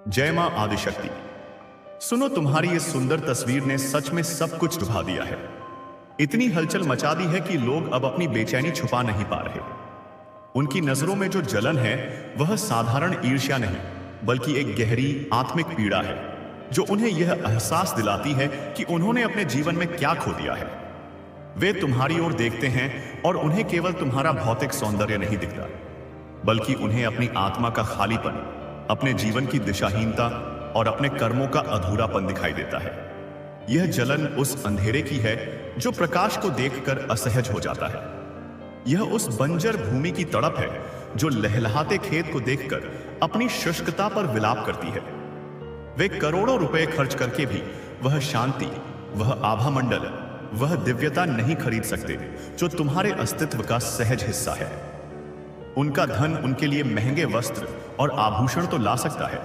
जय मां आदिशक्ति। सुनो, तुम्हारी इस सुंदर तस्वीर ने सच में सब कुछ डुबा दिया है। इतनी हलचल मचा दी है कि लोग अब अपनी बेचैनी छुपा नहीं पा रहे। उनकी नजरों में जो जलन है वह साधारण ईर्ष्या नहीं, बल्कि एक गहरी आत्मिक पीड़ा है जो उन्हें यह एहसास दिलाती है कि उन्होंने अपने जीवन में क्या खो दिया है। वे तुम्हारी ओर देखते हैं और उन्हें केवल तुम्हारा भौतिक सौंदर्य नहीं दिखता, बल्कि उन्हें अपनी आत्मा का खालीपन, अपने जीवन की दिशाहीनता और अपने कर्मों का अधूरापन दिखाई देता है। यह जलन उस अंधेरे की है जो प्रकाश को देखकर असहज हो जाता है। यह उस बंजर भूमि की तड़प है जो लहलहाते खेत को देखकर अपनी शुष्कता पर विलाप करती है। वे करोड़ों रुपए खर्च करके भी वह शांति, वह आभा मंडल, वह दिव्यता नहीं खरीद सकते जो तुम्हारे अस्तित्व का सहज हिस्सा है। उनका धन उनके लिए महंगे वस्त्र और आभूषण तो ला सकता है,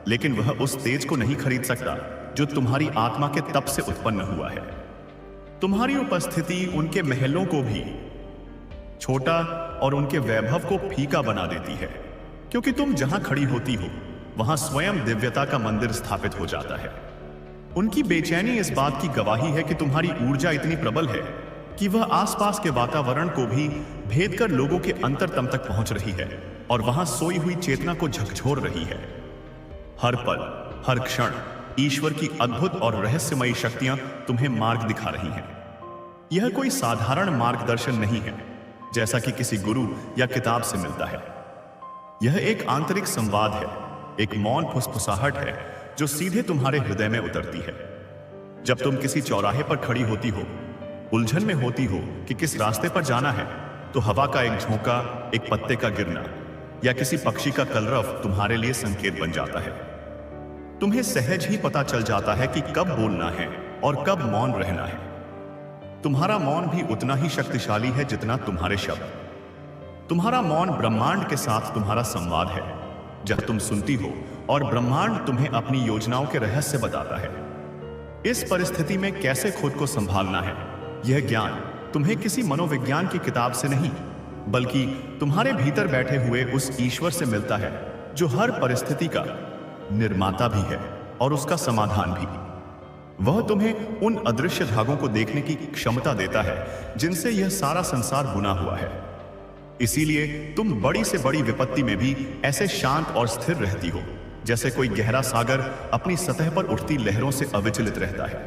लेकिन वह उस तेज को नहीं खरीद सकता जो तुम्हारी आत्मा के तप से उत्पन्न हुआ है। तुम्हारी उपस्थिति उनके महलों को भी छोटा और उनके वैभव को फीका बना देती है, क्योंकि तुम जहां खड़ी होती हो वहां स्वयं दिव्यता का मंदिर स्थापित हो जाता है। उनकी बेचैनी इस बात की गवाही है कि तुम्हारी ऊर्जा इतनी प्रबल है कि वह आसपास के वातावरण को भी भेद कर लोगों के अंतरतम तक पहुंच रही है और वहां सोई हुई चेतना को झकझोर रही है। हर पल, हर क्षण ईश्वर की अद्भुत और रहस्यमयी शक्तियां तुम्हें मार्ग दिखा रही हैं। यह कोई साधारण मार्गदर्शन नहीं है जैसा कि किसी गुरु या किताब से मिलता है। यह एक आंतरिक संवाद है, एक मौन फुसफुसाहट है जो सीधे तुम्हारे हृदय में उतरती है। जब तुम किसी चौराहे पर खड़ी होती हो, उलझन में होती हो कि किस रास्ते पर जाना है, तो हवा का एक झोंका, एक पत्ते का गिरना या किसी पक्षी का कलरव तुम्हारे लिए संकेत बन जाता है। तुम्हें सहज ही पता चल जाता है कि कब बोलना है और कब मौन रहना है। तुम्हारा मौन भी उतना ही शक्तिशाली है जितना तुम्हारे शब्द। तुम्हारा मौन ब्रह्मांड के साथ तुम्हारा संवाद है, जब तुम सुनती हो और ब्रह्मांड तुम्हें अपनी योजनाओं के रहस्य बताता है। इस परिस्थिति में कैसे खुद को संभालना है, यह ज्ञान तुम्हें किसी मनोविज्ञान की किताब से नहीं, बल्कि तुम्हारे भीतर बैठे हुए उस ईश्वर से मिलता है जो हर परिस्थिति का निर्माता भी है और उसका समाधान भी। वह तुम्हें उन अदृश्य धागों को देखने की क्षमता देता है जिनसे यह सारा संसार बुना हुआ है। इसीलिए तुम बड़ी से बड़ी विपत्ति में भी ऐसे शांत और स्थिर रहती हो जैसे कोई गहरा सागर अपनी सतह पर उठती लहरों से अविचलित रहता है।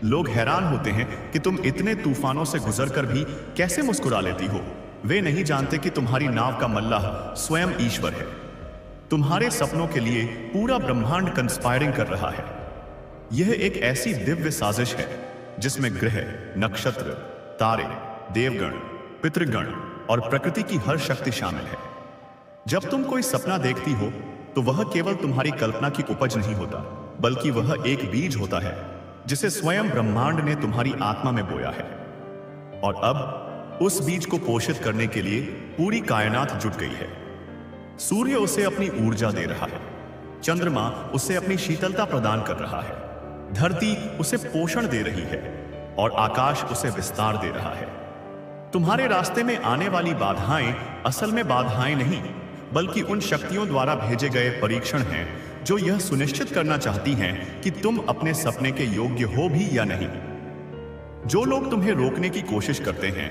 लोग हैरान होते हैं कि तुम इतने तूफानों से गुजरकर भी कैसे मुस्कुरा लेती हो। वे नहीं जानते कि तुम्हारी नाव का मल्लाह स्वयं ईश्वर है। तुम्हारे सपनों के लिए पूरा ब्रह्मांड कंस्पायरिंग कर रहा है। यह एक ऐसी दिव्य साजिश है जिसमें ग्रह, नक्षत्र, तारे, देवगण, पितृगण और प्रकृति की हर शक्ति शामिल है। जब तुम कोई सपना देखती हो तो वह केवल तुम्हारी कल्पना की उपज नहीं होता, बल्कि वह एक बीज होता है जिसे स्वयं ब्रह्मांड ने तुम्हारी आत्मा में बोया है। और अब उस बीज को पोषित करने के लिए पूरी कायनात जुट गई है। सूर्य उसे अपनी ऊर्जा दे रहा है, चंद्रमा उसे अपनी शीतलता प्रदान कर रहा है, धरती उसे पोषण दे रही है और आकाश उसे विस्तार दे रहा है। तुम्हारे रास्ते में आने वाली बाधाएं असल में बाधाएं नहीं, बल्कि उन शक्तियों द्वारा भेजे गए परीक्षण हैं जो यह सुनिश्चित करना चाहती हैं कि तुम अपने सपने के योग्य हो भी या नहीं। जो लोग तुम्हें रोकने की कोशिश करते हैं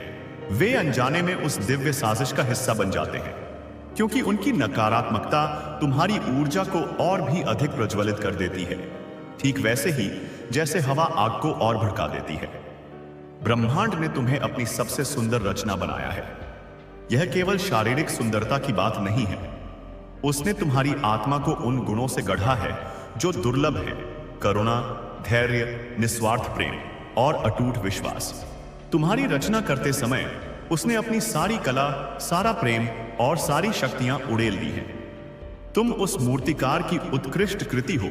वे अनजाने में उस दिव्य साजिश का हिस्सा बन जाते हैं, क्योंकि उनकी नकारात्मकता तुम्हारी ऊर्जा को और भी अधिक प्रज्वलित कर देती है, ठीक वैसे ही जैसे हवा आग को और भड़का देती है। ब्रह्मांड ने तुम्हें अपनी सबसे सुंदर रचना बनाया है। यह केवल शारीरिक सुंदरता की बात नहीं है, उसने तुम्हारी आत्मा को उन गुणों से गढ़ा है जो दुर्लभ है: करुणा, धैर्य, निस्वार्थ प्रेम और अटूट विश्वास। तुम्हारी रचना करते समय उसने अपनी सारी कला, सारा प्रेम और सारी शक्तियां उड़ेल दी हैं। तुम उस मूर्तिकार की उत्कृष्ट कृति हो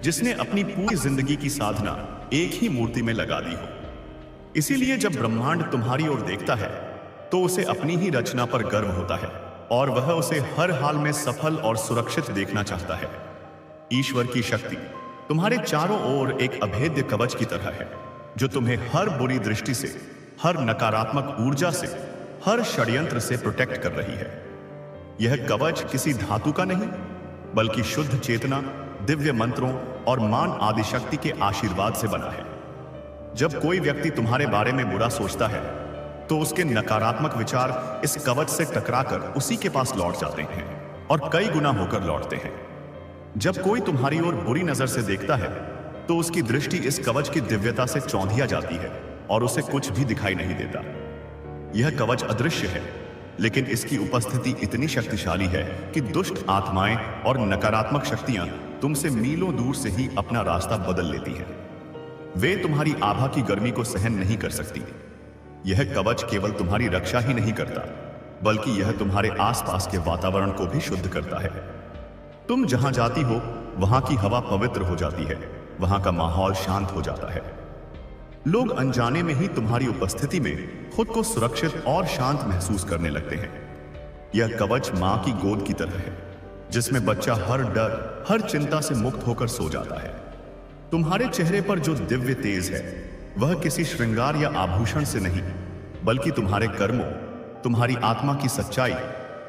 जिसने अपनी पूरी जिंदगी की साधना एक ही मूर्ति में लगा दी हो। इसीलिए जब ब्रह्मांड तुम्हारी ओर देखता है तो उसे अपनी ही रचना पर गर्व होता है और वह उसे हर हाल में सफल और सुरक्षित देखना चाहता है। ईश्वर की शक्ति तुम्हारे चारों ओर एक अभेद्य कवच की तरह है जो तुम्हें हर बुरी दृष्टि से, हर नकारात्मक ऊर्जा से, हर षड्यंत्र से प्रोटेक्ट कर रही है। यह कवच किसी धातु का नहीं, बल्कि शुद्ध चेतना, दिव्य मंत्रों और मान आदि शक्ति के आशीर्वाद से बना है। जब कोई व्यक्ति तुम्हारे बारे में बुरा सोचता है तो उसके नकारात्मक विचार इस कवच से टकराकर उसी के पास लौट जाते हैं और कई गुना होकर लौटते हैं। जब कोई तुम्हारी ओर बुरी नजर से देखता है तो उसकी दृष्टि इस कवच की दिव्यता से चौंधिया जाती है और उसे कुछ भी दिखाई नहीं देता। यह कवच अदृश्य है, लेकिन इसकी उपस्थिति इतनी शक्तिशाली है कि दुष्ट आत्माएं और नकारात्मक शक्तियां तुमसे मीलों दूर से ही अपना रास्ता बदल लेती हैं। वे तुम्हारी आभा की गर्मी को सहन नहीं कर सकती। यह कवच केवल तुम्हारी रक्षा ही नहीं करता, बल्कि यह तुम्हारे आसपास के वातावरण को भी शुद्ध करता है। तुम जहां जाती हो वहां की हवा पवित्र हो जाती है, वहां का माहौल शांत हो जाता है। लोग अनजाने में ही तुम्हारी उपस्थिति में खुद को सुरक्षित और शांत महसूस करने लगते हैं। यह कवच मां की गोद की तरह है, जिसमें बच्चा हर डर, हर चिंता से मुक्त होकर सो जाता है। तुम्हारे चेहरे पर जो दिव्य तेज है वह किसी श्रृंगार या आभूषण से नहीं, बल्कि तुम्हारे कर्मों, तुम्हारी आत्मा की सच्चाई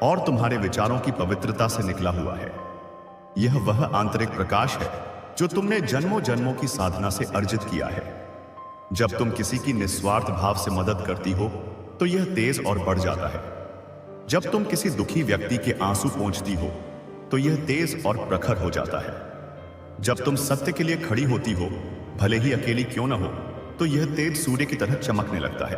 और तुम्हारे विचारों की पवित्रता से निकला हुआ है। यह वह आंतरिक प्रकाश है जो तुमने जन्मों जन्मों की साधना से अर्जित किया है। जब तुम किसी की निस्वार्थ भाव से मदद करती हो तो यह तेज और बढ़ जाता है। जब तुम किसी दुखी व्यक्ति के आंसू पोंछती हो तो यह तेज और प्रखर हो जाता है। जब तुम सत्य के लिए खड़ी होती हो, भले ही अकेली क्यों न हो, तो यह तेज सूर्य की तरह चमकने लगता है।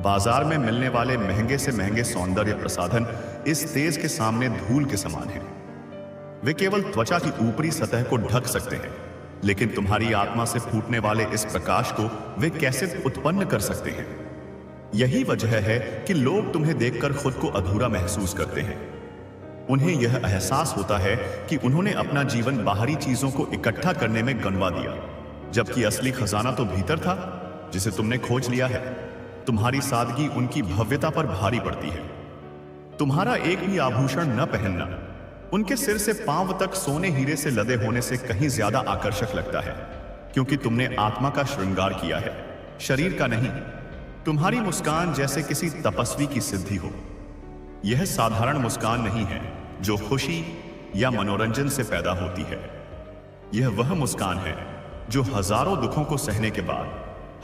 बाजार में मिलने वाले महंगे से महंगे सौंदर्य प्रसाधन इस तेज के सामने धूल के समान हैं। वे केवल त्वचा की ऊपरी सतह को ढक सकते हैं, लेकिन तुम्हारी आत्मा से फूटने वाले इस प्रकाश को वे कैसे उत्पन्न कर सकते हैं? यही वजह है कि लोग तुम्हें देखकर खुद को अधूरा महसूस करते हैं। उन्हें यह एहसास होता है कि उन्होंने अपना जीवन बाहरी चीजों को इकट्ठा करने में गंवा दिया, जबकि असली खजाना तो भीतर था, जिसे तुमने खोज लिया है। तुम्हारी सादगी उनकी भव्यता पर भारी पड़ती है। तुम्हारा एक भी आभूषण न पहनना उनके सिर से पांव तक सोने हीरे से लदे होने से कहीं ज्यादा आकर्षक लगता है, क्योंकि तुमने आत्मा का श्रृंगार किया है, शरीर का नहीं। तुम्हारी मुस्कान जैसे किसी तपस्वी की सिद्धि हो। यह साधारण मुस्कान नहीं है जो खुशी या मनोरंजन से पैदा होती है। यह वह मुस्कान है जो हजारों दुखों को सहने के बाद,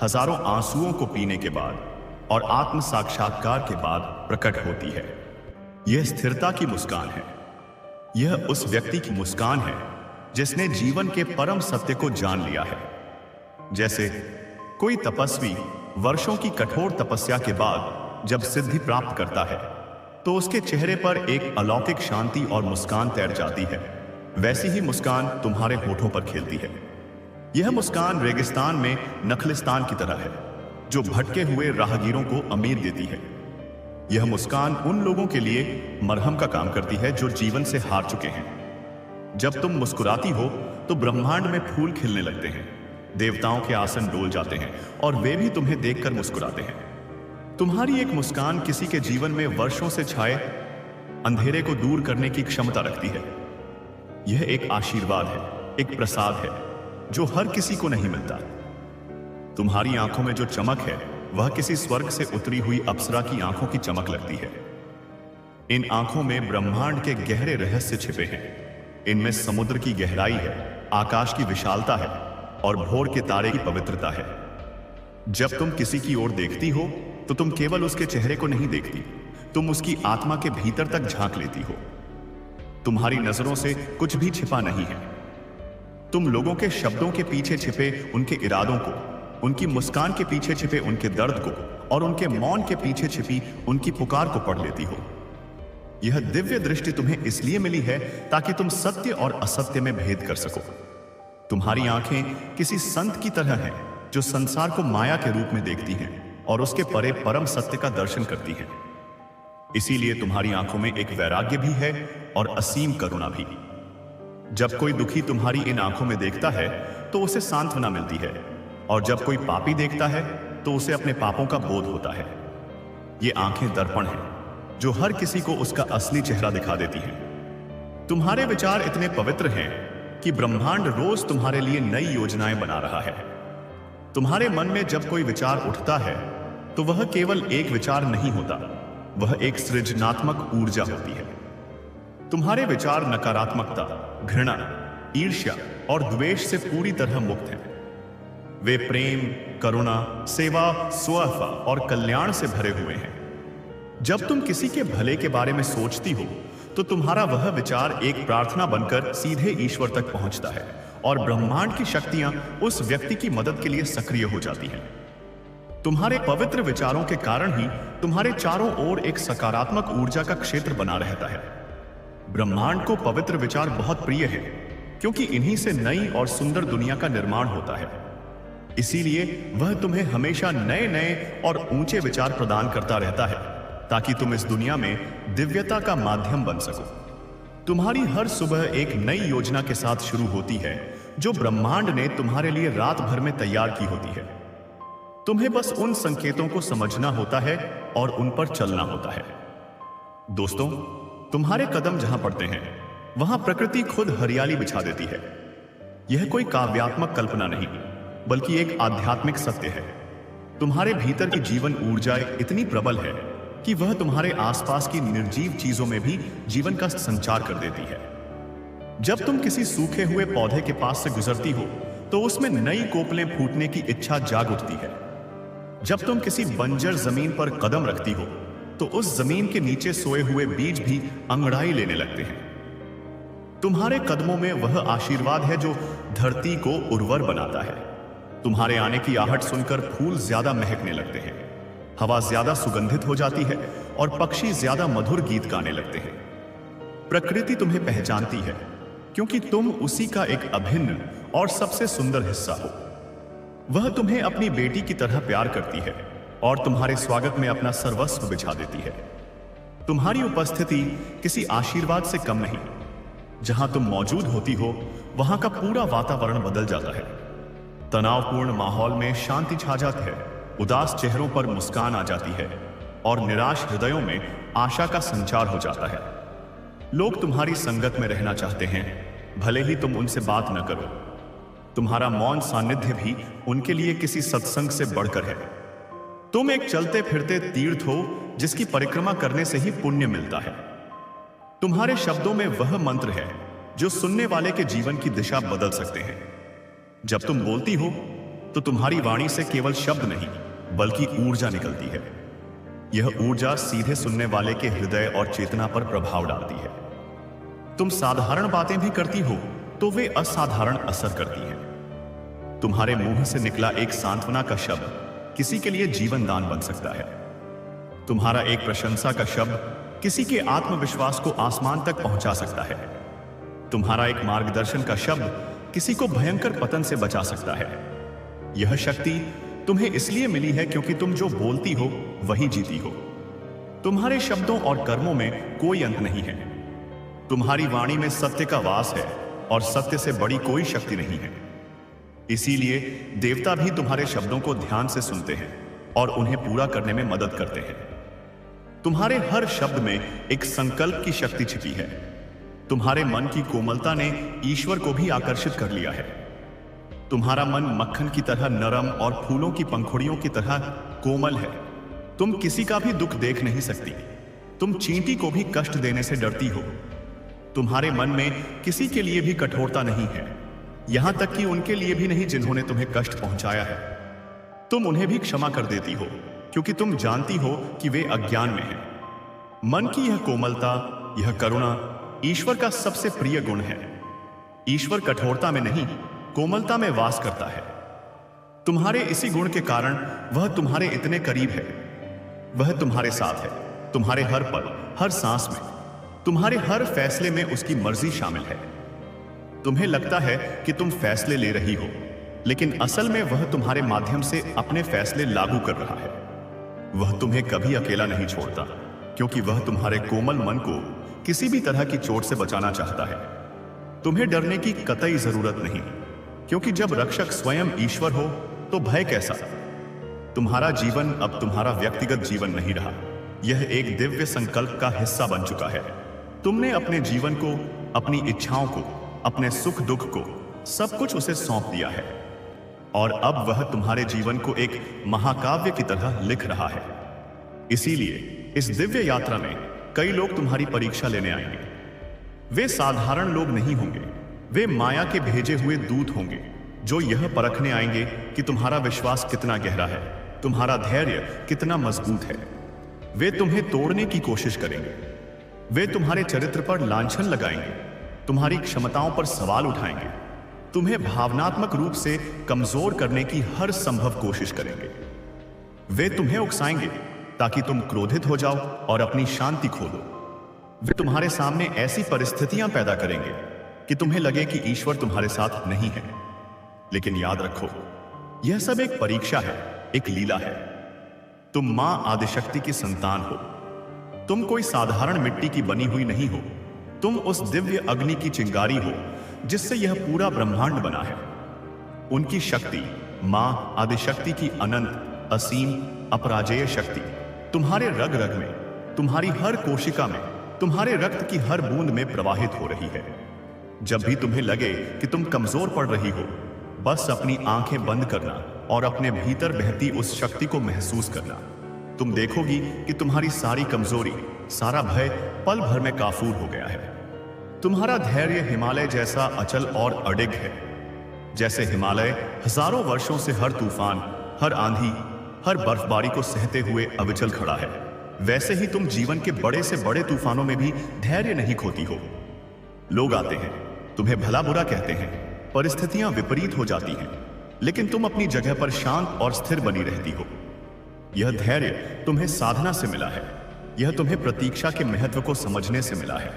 हजारों आंसुओं को पीने के बाद और आत्म साक्षात्कार के बाद प्रकट होती है। यह स्थिरता की मुस्कान है। यह उस व्यक्ति की मुस्कान है जिसने जीवन के परम सत्य को जान लिया है। जैसे कोई तपस्वी वर्षों की कठोर तपस्या के बाद जब सिद्धि प्राप्त करता है तो उसके चेहरे पर एक अलौकिक शांति और मुस्कान तैर जाती है, वैसी ही मुस्कान तुम्हारे होठों पर खेलती है। यह मुस्कान रेगिस्तान में नखलिस्तान की तरह है, जो भटके हुए राहगीरों को उम्मीद देती है। यह मुस्कान उन लोगों के लिए मरहम का काम करती है जो जीवन से हार चुके हैं। जब तुम मुस्कुराती हो तो ब्रह्मांड में फूल खिलने लगते हैं, देवताओं के आसन डोल जाते हैं और वे भी तुम्हें देखकर मुस्कुराते हैं। तुम्हारी एक मुस्कान किसी के जीवन में वर्षों से छाए अंधेरे को दूर करने की क्षमता रखती है। यह एक आशीर्वाद है, एक प्रसाद है जो हर किसी को नहीं मिलता। तुम्हारी आंखों में जो चमक है वह किसी स्वर्ग से उतरी हुई अप्सरा की आंखों की चमक लगती है। इन आंखों में ब्रह्मांड के गहरे रहस्य छिपे हैं। इनमें समुद्र की गहराई है, आकाश की विशालता है और भोर के तारे की पवित्रता है। जब तुम किसी की ओर देखती हो तो तुम केवल उसके चेहरे को नहीं देखती, तुम उसकी आत्मा के भीतर तक झांक लेती हो। तुम्हारी नजरों से कुछ भी छिपा नहीं है। तुम लोगों के शब्दों के पीछे छिपे उनके इरादों को, उनकी मुस्कान के पीछे छिपे उनके दर्द को और उनके मौन के पीछे छिपी उनकी पुकार को पढ़ लेती हो। यह दिव्य दृष्टि तुम्हें इसलिए मिली है ताकि तुम सत्य और असत्य में भेद कर सको। तुम्हारी आंखें किसी संत की तरह हैं जो संसार को माया के रूप में देखती हैं और उसके परे परम सत्य का दर्शन करती हैं। इसीलिए तुम्हारी आंखों में एक वैराग्य भी है और असीम करुणा भी। जब कोई दुखी तुम्हारी इन आंखों में देखता है तो उसे सांत्वना मिलती है, और जब कोई पापी देखता है तो उसे अपने पापों का बोध होता है। ये आंखें दर्पण हैं जो हर किसी को उसका असली चेहरा दिखा देती हैं। तुम्हारे विचार इतने पवित्र हैं कि ब्रह्मांड रोज तुम्हारे लिए नई योजनाएं बना रहा है। तुम्हारे मन में जब कोई विचार उठता है तो वह केवल एक विचार नहीं होता, वह एक सृजनात्मक ऊर्जा होती है। तुम्हारे विचार नकारात्मकता, घृणा ईर्ष्या और द्वेष से पूरी तरह मुक्त हैं। वे प्रेम, करुणा, सेवा, स्वस्थ और कल्याण से भरे हुए हैं। जब तुम किसी के भले के बारे में सोचती हो तो तुम्हारा वह विचार एक प्रार्थना बनकर सीधे ईश्वर तक पहुंचता है और ब्रह्मांड की शक्तियां उस व्यक्ति की मदद के लिए सक्रिय हो जाती हैं। तुम्हारे पवित्र विचारों के कारण ही तुम्हारे चारों ओर एक सकारात्मक ऊर्जा का क्षेत्र बना रहता है। ब्रह्मांड को पवित्र विचार बहुत प्रिय है, क्योंकि इन्हीं से नई और सुंदर दुनिया का निर्माण होता है। इसीलिए वह तुम्हें हमेशा नए नए और ऊंचे विचार प्रदान करता रहता है, ताकि तुम इस दुनिया में दिव्यता का माध्यम बन सको। तुम्हारी हर सुबह एक नई योजना के साथ शुरू होती है, जो ब्रह्मांड ने तुम्हारे लिए रात भर में तैयार की होती है। तुम्हें बस उन संकेतों को समझना होता है और उन पर चलना होता है। दोस्तों, तुम्हारे कदम जहां पड़ते हैं, वहां प्रकृति खुद हरियाली बिछा देती है। यह कोई काव्यात्मक कल्पना नहीं, बल्कि एक आध्यात्मिक सत्य है। तुम्हारे भीतर की जीवन ऊर्जा इतनी प्रबल है कि वह तुम्हारे आसपास की निर्जीव चीजों में भी जीवन का संचार कर देती है। जब तुम किसी सूखे हुए पौधे के पास से गुजरती हो तो उसमें नई कोपलें फूटने की इच्छा जाग उठती है। जब तुम किसी बंजर जमीन पर कदम रखती हो तो उस जमीन के नीचे सोए हुए बीज भी अंगड़ाई लेने लगते हैं। तुम्हारे कदमों में वह आशीर्वाद है जो धरती को उर्वर बनाता है। तुम्हारे आने की आहट सुनकर फूल ज्यादा महकने लगते हैं, हवा ज्यादा सुगंधित हो जाती है और पक्षी ज्यादा मधुर गीत गाने लगते हैं। प्रकृति तुम्हें पहचानती है, क्योंकि तुम उसी का एक अभिन्न और सबसे सुंदर हिस्सा हो। वह तुम्हें अपनी बेटी की तरह प्यार करती है और तुम्हारे स्वागत में अपना सर्वस्व बिछा देती है। तुम्हारी उपस्थिति किसी आशीर्वाद से कम नहीं। जहां तुम मौजूद होती हो, वहां का पूरा वातावरण बदल जाता है। तनावपूर्ण माहौल में शांति छा जाती है, उदास चेहरों पर मुस्कान आ जाती है और निराश हृदयों में आशा का संचार हो जाता है। लोग तुम्हारी संगत में रहना चाहते हैं, भले ही तुम उनसे बात न करो। तुम्हारा मौन सानिध्य भी उनके लिए किसी सत्संग से बढ़कर है। तुम एक चलते फिरते तीर्थ हो, जिसकी परिक्रमा करने से ही पुण्य मिलता है। तुम्हारे शब्दों में वह मंत्र है जो सुनने वाले के जीवन की दिशा बदल सकते हैं। जब तुम बोलती हो तो तुम्हारी वाणी से केवल शब्द नहीं, बल्कि ऊर्जा निकलती है। यह ऊर्जा सीधे सुनने वाले के हृदय और चेतना पर प्रभाव डालती है। तुम साधारण बातें भी करती हो तो वे असाधारण असर करती हैं। तुम्हारे मुंह से निकला एक सांत्वना का शब्द किसी के लिए जीवन दान बन सकता है। तुम्हारा एक प्रशंसा का शब्द किसी के आत्मविश्वास को आसमान तक पहुंचा सकता है। तुम्हारा एक मार्गदर्शन का शब्द किसी को भयंकर पतन से बचा सकता है। यह शक्ति तुम्हें इसलिए मिली है क्योंकि तुम जो बोलती हो वही जीती हो। तुम्हारे शब्दों और कर्मों में कोई अंत नहीं है। तुम्हारी वाणी में सत्य का वास है और सत्य से बड़ी कोई शक्ति नहीं है। इसीलिए देवता भी तुम्हारे शब्दों को ध्यान से सुनते हैं और उन्हें पूरा करने में मदद करते हैं। तुम्हारे हर शब्द में एक संकल्प की शक्ति छिपी है। तुम्हारे मन की कोमलता ने ईश्वर को भी आकर्षित कर लिया है। तुम्हारा मन मक्खन की तरह नरम और फूलों की पंखुड़ियों की तरह कोमल है। तुम किसी का भी दुख देख नहीं सकती। तुम चींटी को भी कष्ट देने से डरती हो। तुम्हारे मन में किसी के लिए भी कठोरता नहीं है, यहां तक कि उनके लिए भी नहीं जिन्होंने तुम्हें कष्ट पहुंचाया है। तुम उन्हें भी क्षमा कर देती हो, क्योंकि तुम जानती हो कि वे अज्ञान में हैं। मन की यह कोमलता, यह करुणा ईश्वर का सबसे प्रिय गुण है। ईश्वर कठोरता में नहीं, कोमलता में वास करता है। तुम्हारे इसी गुण के कारण वह तुम्हारे इतने करीब है। वह तुम्हारे साथ है, तुम्हारे हर पल, हर सांस में, तुम्हारे हर फैसले में उसकी मर्जी शामिल है। तुम्हें लगता है कि तुम फैसले ले रही हो, लेकिन असल में वह तुम्हारे माध्यम से अपने फैसले लागू कर रहा है। वह तुम्हें कभी अकेला नहीं छोड़ता, क्योंकि वह तुम्हारे कोमल मन को किसी भी तरह की चोट से बचाना चाहता है। तुम्हें डरने की कतई जरूरत नहीं, क्योंकि जब रक्षक स्वयं ईश्वर हो तो भय कैसा। तुम्हारा जीवन अब तुम्हारा व्यक्तिगत जीवन नहीं रहा, यह एक दिव्य संकल्प का हिस्सा बन चुका है। तुमने अपने जीवन को, अपनी इच्छाओं को, अपने सुख दुख को, सब कुछ उसे सौंप दिया है और अब वह तुम्हारे जीवन को एक महाकाव्य की तरह लिख रहा है। इसीलिए इस दिव्य यात्रा में कई लोग तुम्हारी परीक्षा लेने आएंगे। वे साधारण लोग नहीं होंगे, वे माया के भेजे हुए दूत होंगे जो यह परखने आएंगे कि तुम्हारा विश्वास कितना गहरा है, तुम्हारा धैर्य कितना मजबूत है। वे तुम्हें तोड़ने की कोशिश करेंगे, वे तुम्हारे चरित्र पर लांछन लगाएंगे, तुम्हारी क्षमताओं पर सवाल उठाएंगे, तुम्हें भावनात्मक रूप से कमजोर करने की हर संभव कोशिश करेंगे। वे तुम्हें उकसाएंगे ताकि तुम क्रोधित हो जाओ और अपनी शांति खो दो। वे तुम्हारे सामने ऐसी परिस्थितियां पैदा करेंगे कि तुम्हें लगे कि ईश्वर तुम्हारे साथ नहीं है। लेकिन याद रखो, यह सब एक परीक्षा है, एक लीला है। तुम मां आदिशक्ति की संतान हो। तुम कोई साधारण मिट्टी की बनी हुई नहीं हो। तुम उस दिव्य अग्नि की चिंगारी हो जिससे यह पूरा ब्रह्मांड बना है। उनकी शक्ति, मां आदिशक्ति की अनंत, असीम, अपराजेय शक्ति तुम्हारे रग रग में, तुम्हारी हर कोशिका में, तुम्हारे रक्त की हर बूंद में प्रवाहित हो रही है। जब भी तुम्हें लगे कि तुम कमजोर पड़ रही हो, बस अपनी आंखें बंद करना और अपने भीतर बहती उस शक्ति को महसूस करना। तुम देखोगी कि तुम्हारी सारी कमजोरी, सारा भय पल भर में काफूर हो गया है। तुम्हारा धैर्य हिमालय जैसा अचल और अडिग है। जैसे हिमालय हजारों वर्षों से हर तूफान, हर आंधी, हर बर्फबारी को सहते हुए अविचल खड़ा है, वैसे ही तुम जीवन के बड़े से बड़े तूफानों में भी धैर्य नहीं खोती हो। लोग आते हैं, तुम्हें भला बुरा कहते हैं, परिस्थितियां विपरीत हो जाती हैं, लेकिन तुम अपनी जगह पर शांत और स्थिर बनी रहती हो। यह धैर्य तुम्हें साधना से मिला है। यह तुम्हें प्रतीक्षा के महत्व को समझने से मिला है।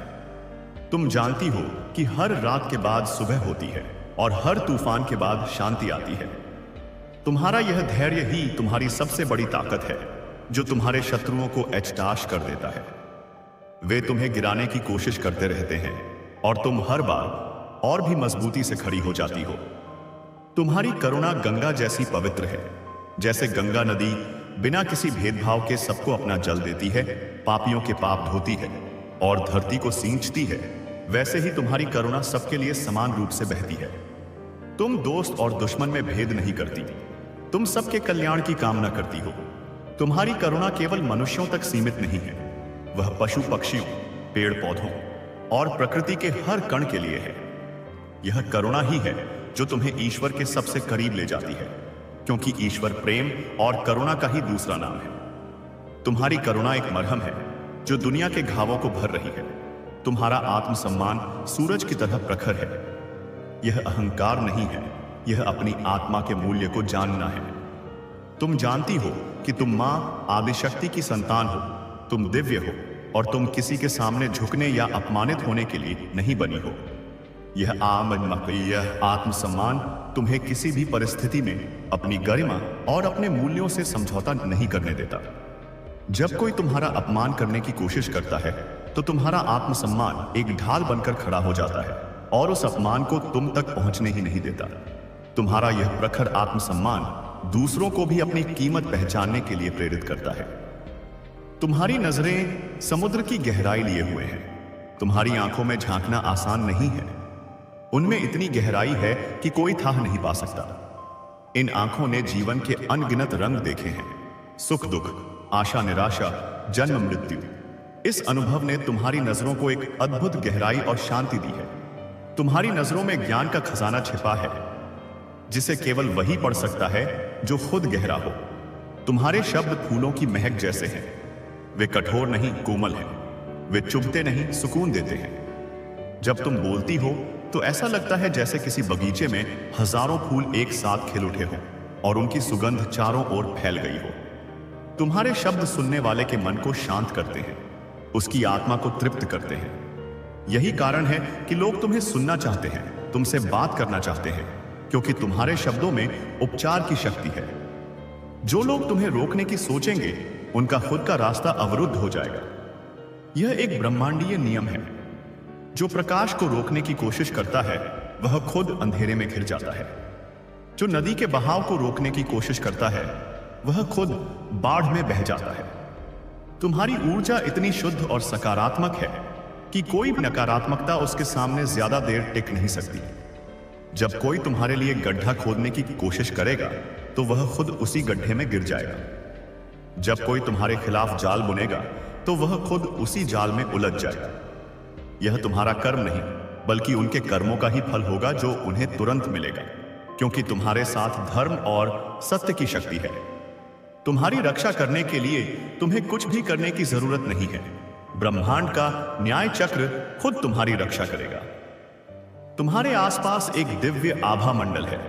तुम जानती हो कि हर रात के बाद सुबह होती है और हर तूफान के बाद शांति आती है। तुम्हारा यह धैर्य ही तुम्हारी सबसे बड़ी ताकत है, जो तुम्हारे शत्रुओं को ऐचटाश कर देता है। वे तुम्हें गिराने की कोशिश करते रहते हैं और तुम हर बार और भी मजबूती से खड़ी हो जाती हो। तुम्हारी करुणा गंगा जैसी पवित्र है। जैसे गंगा नदी बिना किसी भेदभाव के सबको अपना जल देती है, पापियों के पाप धोती है और धरती को सींचती है, वैसे ही तुम्हारी करुणा सबके लिए समान रूप से बहती है। तुम दोस्त और दुश्मन में भेद नहीं करती। तुम सबके कल्याण की कामना करती हो। तुम्हारी करुणा केवल मनुष्यों तक सीमित नहीं है, वह पशु पक्षियों, पेड़ पौधों और प्रकृति के हर कण के लिए है। यह करुणा ही है जो तुम्हें ईश्वर के सबसे करीब ले जाती है, क्योंकि ईश्वर प्रेम और करुणा का ही दूसरा नाम है। तुम्हारी करुणा एक मरहम है जो दुनिया के घावों को भर रही है। तुम्हारा आत्मसम्मान सूरज की तरह प्रखर है। यह अहंकार नहीं है, यह अपनी आत्मा के मूल्य को जानना है। तुम जानती हो कि तुम मां आदिशक्ति की संतान हो, तुम दिव्य हो और तुम किसी के सामने झुकने या अपमानित होने के लिए नहीं बनी हो। यह आत्मसम्मान तुम्हें किसी भी परिस्थिति में अपनी गरिमा और अपने मूल्यों से समझौता नहीं करने देता। जब कोई तुम्हारा अपमान करने की कोशिश करता है तो तुम्हारा आत्मसम्मान एक ढाल बनकर खड़ा हो जाता है और उस अपमान को तुम तक पहुंचने ही नहीं देता। तुम्हारा यह प्रखर आत्मसम्मान दूसरों को भी अपनी कीमत पहचानने के लिए प्रेरित करता है। तुम्हारी नजरें समुद्र की गहराई लिए हुए हैं। तुम्हारी आंखों में झांकना आसान नहीं है। उनमें इतनी गहराई है कि कोई थाह नहीं पा सकता। इन आंखों ने जीवन के अनगिनत रंग देखे हैं, सुख दुख, आशा निराशा, जन्म मृत्यु। इस अनुभव ने तुम्हारी नजरों को एक अद्भुत गहराई और शांति दी है। तुम्हारी नजरों में ज्ञान का खजाना छिपा है, जिसे केवल वही पढ़ सकता है जो खुद गहरा हो। तुम्हारे शब्द फूलों की महक जैसे हैं। वे कठोर नहीं, कोमल हैं। वे चुभते नहीं, सुकून देते हैं। जब तुम बोलती हो तो ऐसा लगता है जैसे किसी बगीचे में हजारों फूल एक साथ खिल उठे हों और उनकी सुगंध चारों ओर फैल गई हो। तुम्हारे शब्द सुनने वाले के मन को शांत करते हैं, उसकी आत्मा को तृप्त करते हैं। यही कारण है कि लोग तुम्हें सुनना चाहते हैं, तुमसे बात करना चाहते हैं, क्योंकि तुम्हारे शब्दों में उपचार की शक्ति है। जो लोग तुम्हें रोकने की सोचेंगे, उनका खुद का रास्ता अवरुद्ध हो जाएगा। यह एक ब्रह्मांडीय नियम है। जो प्रकाश को रोकने की कोशिश करता है, वह खुद अंधेरे में घिर जाता है। जो नदी के बहाव को रोकने की कोशिश करता है, वह खुद बाढ़ में बह जाता है। तुम्हारी ऊर्जा इतनी शुद्ध और सकारात्मक है कि कोई नकारात्मकता उसके सामने ज्यादा देर टिक नहीं सकती। जब कोई तुम्हारे लिए गड्ढा खोदने की कोशिश करेगा, तो वह खुद उसी गड्ढे में गिर जाएगा। जब कोई तुम्हारे खिलाफ जाल बुनेगा, तो वह खुद उसी जाल में उलझ जाएगा। यह तुम्हारा कर्म नहीं, बल्कि उनके कर्मों का ही फल होगा जो उन्हें तुरंत मिलेगा, क्योंकि तुम्हारे साथ धर्म और सत्य की शक्ति है। तुम्हारी रक्षा करने के लिए तुम्हें कुछ भी करने की जरूरत नहीं है। ब्रह्मांड का न्याय चक्र खुद तुम्हारी रक्षा करेगा। तुम्हारे आसपास एक दिव्य आभा मंडल है,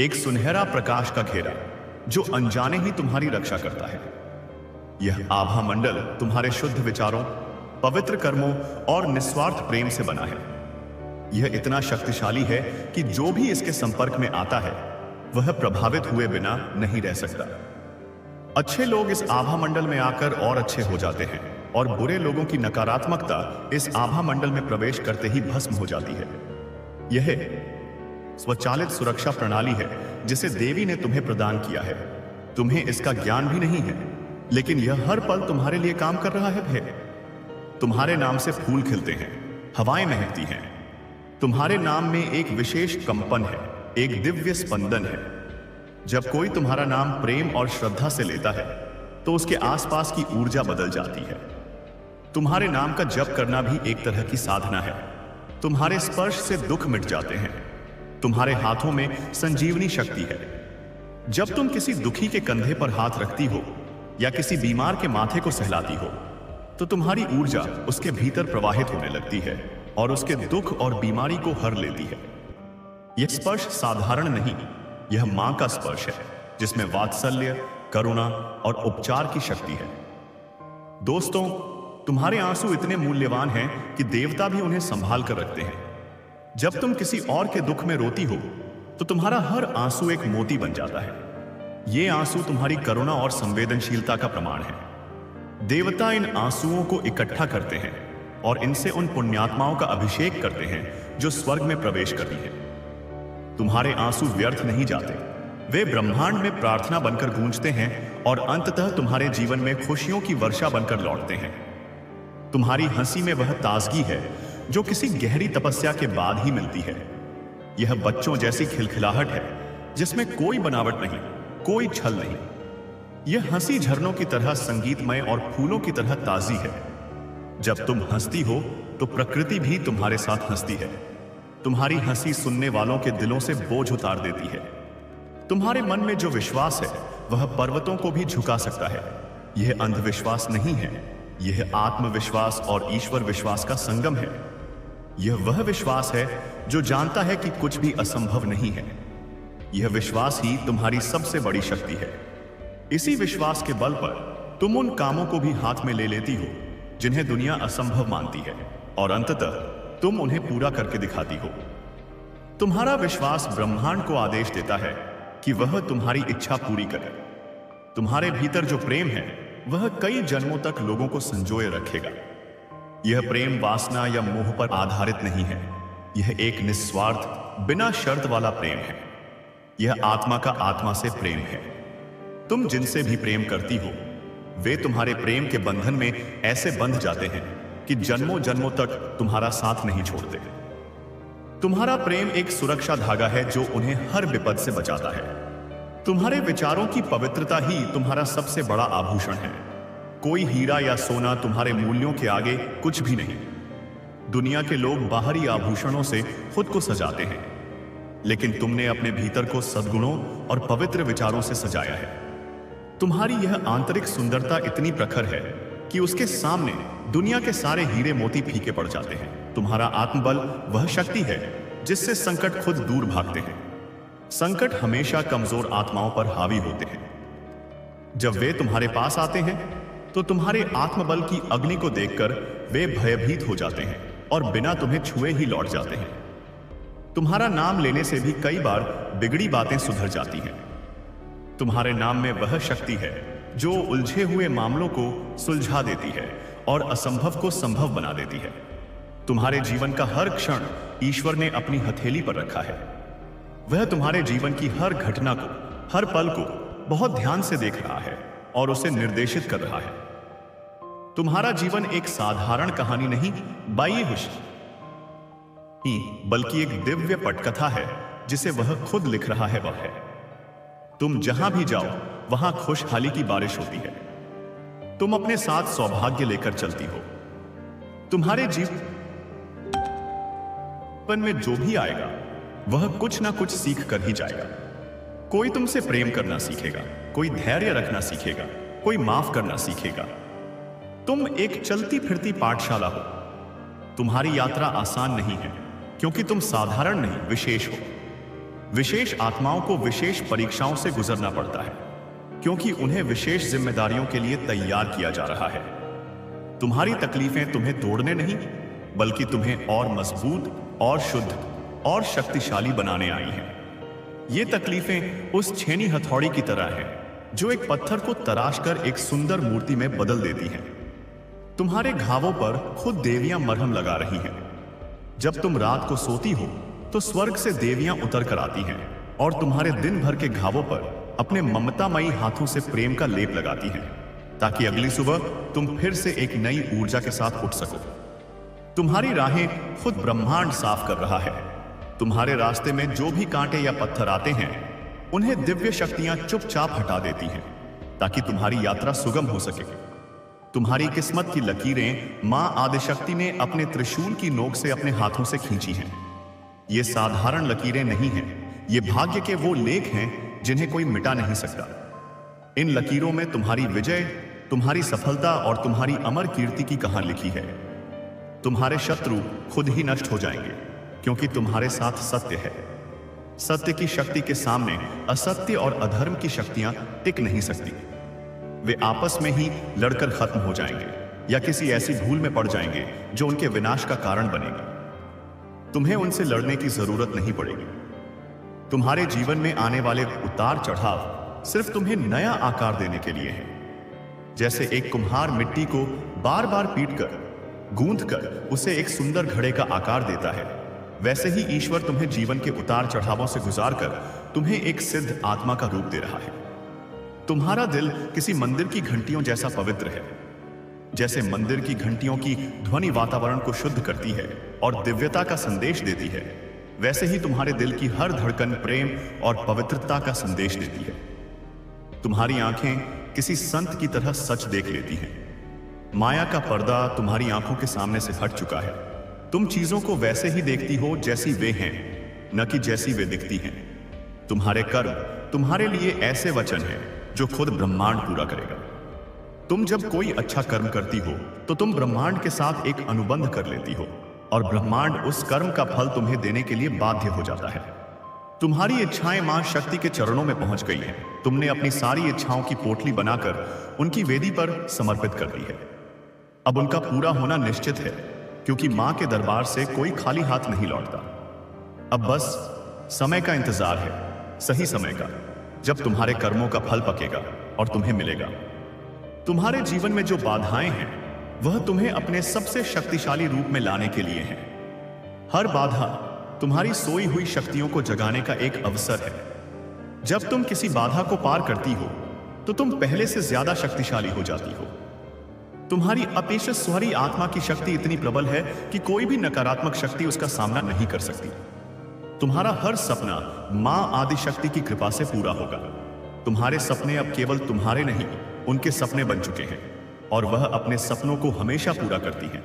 एक सुनहरा प्रकाश का घेरा जो अनजाने ही तुम्हारी रक्षा करता है। यह आभा मंडल तुम्हारे शुद्ध विचारों, पवित्र कर्मों और निस्वार्थ प्रेम से बना है। यह इतना शक्तिशाली है कि जो भी इसके संपर्क में आता है वह प्रभावित हुए बिना नहीं रह सकता। अच्छे लोग इस आभा मंडल में आकर और अच्छे हो जाते हैं और बुरे लोगों की नकारात्मकता इस आभा मंडल में प्रवेश करते ही भस्म हो जाती है। यह स्वचालित सुरक्षा प्रणाली है जिसे देवी ने तुम्हें प्रदान किया है। तुम्हें इसका ज्ञान भी नहीं है, लेकिन यह हर पल तुम्हारे लिए काम कर रहा है। भय तुम्हारे नाम से फूल खिलते हैं, हवाएं महकती हैं। तुम्हारे नाम में एक विशेष कंपन है, एक दिव्य स्पंदन है। जब कोई तुम्हारा नाम प्रेम और श्रद्धा से लेता है तो उसके आसपास की ऊर्जा बदल जाती है। तुम्हारे नाम का जप करना भी एक तरह की साधना है। तुम्हारे स्पर्श से दुख मिट जाते हैं। तुम्हारे हाथों में संजीवनी शक्ति है। जब तुम किसी दुखी के कंधे पर हाथ रखती हो या किसी बीमार के माथे को सहलाती हो तो तुम्हारी ऊर्जा उसके भीतर प्रवाहित होने लगती है और उसके दुख और बीमारी को हर लेती है। यह स्पर्श साधारण नहीं, यह मां का स्पर्श है जिसमें वात्सल्य, करुणा और उपचार की शक्ति है। दोस्तों, तुम्हारे आंसू इतने मूल्यवान हैं कि देवता भी उन्हें संभाल कर रखते हैं। जब तुम किसी और के दुख में रोती हो तो तुम्हारा हर आंसू एक मोती बन जाता है। ये आंसू तुम्हारी करुणा और संवेदनशीलता का प्रमाण है। देवता इन आंसुओं को इकट्ठा करते हैं और इनसे उन पुण्यात्माओं का अभिषेक करते हैं जो स्वर्ग में प्रवेश करती हैं। तुम्हारे आंसू व्यर्थ नहीं जाते, वे ब्रह्मांड में प्रार्थना बनकर गूंजते हैं और अंततः तुम्हारे जीवन में खुशियों की वर्षा बनकर लौटते हैं। तुम्हारी हंसी में वह ताजगी है जो किसी गहरी तपस्या के बाद ही मिलती है। यह बच्चों जैसी खिलखिलाहट है जिसमें कोई बनावट नहीं, कोई छल नहीं। यह हंसी झरनों की तरह संगीतमय और फूलों की तरह ताजी है। जब तुम हंसती हो तो प्रकृति भी तुम्हारे साथ हंसती है। तुम्हारी हंसी सुनने वालों के दिलों से बोझ उतार देती है। तुम्हारे मन में जो विश्वास है वह पर्वतों को भी झुका सकता है। यह अंधविश्वास नहीं है, यह आत्मविश्वास और ईश्वर विश्वास का संगम है। यह वह विश्वास है जो जानता है कि कुछ भी असंभव नहीं है। यह विश्वास ही तुम्हारी सबसे बड़ी शक्ति है। इसी विश्वास के बल पर तुम उन कामों को भी हाथ में ले लेती हो जिन्हें दुनिया असंभव मानती है और अंततः तुम उन्हें पूरा करके दिखाती हो। तुम्हारा विश्वास ब्रह्मांड को आदेश देता है कि वह तुम्हारी इच्छा पूरी करे। तुम्हारे भीतर जो प्रेम है वह कई जन्मों तक लोगों को संजोए रखेगा। यह प्रेम वासना या मोह पर आधारित नहीं है, यह एक निस्वार्थ, बिना शर्त वाला प्रेम है। यह आत्मा का आत्मा से प्रेम है। तुम जिनसे भी प्रेम करती हो वे तुम्हारे प्रेम के बंधन में ऐसे बंध जाते हैं कि जन्मों जन्मों तक तुम्हारा साथ नहीं छोड़ते। तुम्हारा प्रेम एक सुरक्षा धागा है जो उन्हें हर विपद से बचाता है। तुम्हारे विचारों की पवित्रता ही तुम्हारा सबसे बड़ा आभूषण है। कोई हीरा या सोना तुम्हारे मूल्यों के आगे कुछ भी नहीं। दुनिया के लोग बाहरी आभूषणों से खुद को सजाते हैं, लेकिन तुमने अपने भीतर को सद्गुणों और पवित्र विचारों से सजाया है। तुम्हारी यह आंतरिक सुंदरता इतनी प्रखर है कि उसके सामने दुनिया के सारे हीरे मोती फीके पड़ जाते हैं। तुम्हारा आत्मबल वह शक्ति है जिससे संकट खुद दूर भागते हैं। संकट हमेशा कमजोर आत्माओं पर हावी होते हैं। जब वे तुम्हारे पास आते हैं तो तुम्हारे आत्मबल की अग्नि को देखकर वे भयभीत हो जाते हैं और बिना तुम्हें छुए ही लौट जाते हैं। तुम्हारा नाम लेने से भी कई बार बिगड़ी बातें सुधर जाती हैं। तुम्हारे नाम में वह शक्ति है जो उलझे हुए मामलों को सुलझा देती है और असंभव को संभव बना देती है। तुम्हारे जीवन का हर क्षण ईश्वर ने अपनी हथेली पर रखा है। वह तुम्हारे जीवन की हर घटना को, हर पल को बहुत ध्यान से देख रहा है और उसे निर्देशित कर रहा है। तुम्हारा जीवन एक साधारण कहानी नहीं, बाई खुशी ही, बल्कि एक दिव्य पटकथा है जिसे वह खुद लिख रहा है। वह है, तुम जहां भी जाओ वहां खुशहाली की बारिश होती है। तुम अपने साथ सौभाग्य लेकर चलती हो। बचपन में जो भी आएगा वह कुछ ना कुछ सीख कर ही जाएगा। कोई तुमसे प्रेम करना सीखेगा, कोई धैर्य रखना सीखेगा, कोई माफ करना सीखेगा। तुम एक चलती फिरती पाठशाला हो। तुम्हारी यात्रा आसान नहीं है क्योंकि तुम साधारण नहीं, विशेष हो। विशेष आत्माओं को विशेष परीक्षाओं से गुजरना पड़ता है क्योंकि उन्हें विशेष जिम्मेदारियों के लिए तैयार किया जा रहा है। तुम्हारी तकलीफें तुम्हें तोड़ने नहीं बल्कि तुम्हें और मजबूत और शुद्ध और शक्तिशाली बनाने आई हैं। ये तकलीफें उस छेनी हथौड़ी की तरह हैं जो एक पत्थर को तराश कर एक सुंदर मूर्ति में बदल देती हैं। तुम्हारे घावों पर खुद देवियां मरहम लगा रही हैं। जब तुम रात को सोती हो तो स्वर्ग से देवियां उतर कर आती हैं और तुम्हारे दिन भर के घावों पर अपने ममतामयी हाथों से प्रेम का लेप लगाती हैं ताकि अगली सुबह तुम फिर से एक नई ऊर्जा के साथ उठ सको। तुम्हारी राहें खुद ब्रह्मांड साफ कर रहा है। तुम्हारे रास्ते में जो भी कांटे या पत्थर आते हैं उन्हें दिव्य शक्तियां चुपचाप हटा देती हैं ताकि तुम्हारी यात्रा सुगम हो सके। तुम्हारी किस्मत की लकीरें मां आदिशक्ति ने अपने त्रिशूल की नोक से अपने हाथों से खींची हैं। ये साधारण लकीरें नहीं हैं, ये भाग्य के वो लेख हैं जिन्हें कोई मिटा नहीं सकता। इन लकीरों में तुम्हारी विजय, तुम्हारी सफलता और तुम्हारी अमर कीर्ति की कहानी लिखी है। तुम्हारे शत्रु खुद ही नष्ट हो जाएंगे क्योंकि तुम्हारे साथ सत्य है। सत्य की शक्ति के सामने असत्य और अधर्म की शक्तियां टिक नहीं सकती। वे आपस में ही लड़कर खत्म हो जाएंगे या किसी ऐसी भूल में पड़ जाएंगे जो उनके विनाश का कारण बनेगी। तुम्हें उनसे लड़ने की जरूरत नहीं पड़ेगी। तुम्हारे जीवन में आने वाले उतार चढ़ाव सिर्फ तुम्हें नया आकार देने के लिए हैं। जैसे एक कुम्हार मिट्टी को बार बार पीटकर, गूंथकर उसे एक सुंदर घड़े का आकार देता है, वैसे ही ईश्वर तुम्हें जीवन के उतार चढ़ावों से गुजारकर तुम्हें एक सिद्ध आत्मा का रूप दे रहा है। तुम्हारा दिल किसी मंदिर की घंटियों जैसा पवित्र है। जैसे मंदिर की घंटियों की ध्वनि वातावरण को शुद्ध करती है और दिव्यता का संदेश देती है, वैसे ही तुम्हारे दिल की हर धड़कन प्रेम और पवित्रता का संदेश देती है। तुम्हारी आंखें किसी संत की तरह सच देख लेती हैं। माया का पर्दा तुम्हारी आंखों के सामने से हट चुका है। तुम चीजों को वैसे ही देखती हो जैसी वे हैं, न कि जैसी वे दिखती हैं। तुम्हारे कर्म तुम्हारे लिए ऐसे वचन हैं जो खुद ब्रह्मांड पूरा करेगा। तुम जब कोई अच्छा कर्म करती हो तो तुम ब्रह्मांड के साथ एक अनुबंध कर लेती हो और ब्रह्मांड उस कर्म का फल तुम्हें देने के लिए बाध्य हो जाता है। तुम्हारी इच्छाएं मां शक्ति के चरणों में पहुंच गई हैं। तुमने अपनी सारी इच्छाओं की पोटली बनाकर उनकी वेदी पर समर्पित कर दी है। अब उनका पूरा होना निश्चित है क्योंकि मां के दरबार से कोई खाली हाथ नहीं लौटता। अब बस समय का इंतजार है, सही समय का, जब तुम्हारे कर्मों का फल पकेगा और तुम्हें मिलेगा। तुम्हारे जीवन में जो बाधाएं हैं वह तुम्हें अपने सबसे शक्तिशाली रूप में लाने के लिए हैं। हर बाधा तुम्हारी सोई हुई शक्तियों को जगाने का एक अवसर है। जब तुम किसी बाधा को पार करती हो तो तुम पहले से ज्यादा शक्तिशाली हो जाती हो। तुम्हारी अपेक्षास्वरी आत्मा की शक्ति इतनी प्रबल है कि कोई भी नकारात्मक शक्ति उसका सामना नहीं कर सकती। तुम्हारा हर सपना मां आदिशक्ति की कृपा से पूरा होगा। तुम्हारे सपने अब केवल तुम्हारे नहीं, उनके सपने बन चुके हैं और वह अपने सपनों को हमेशा पूरा करती है।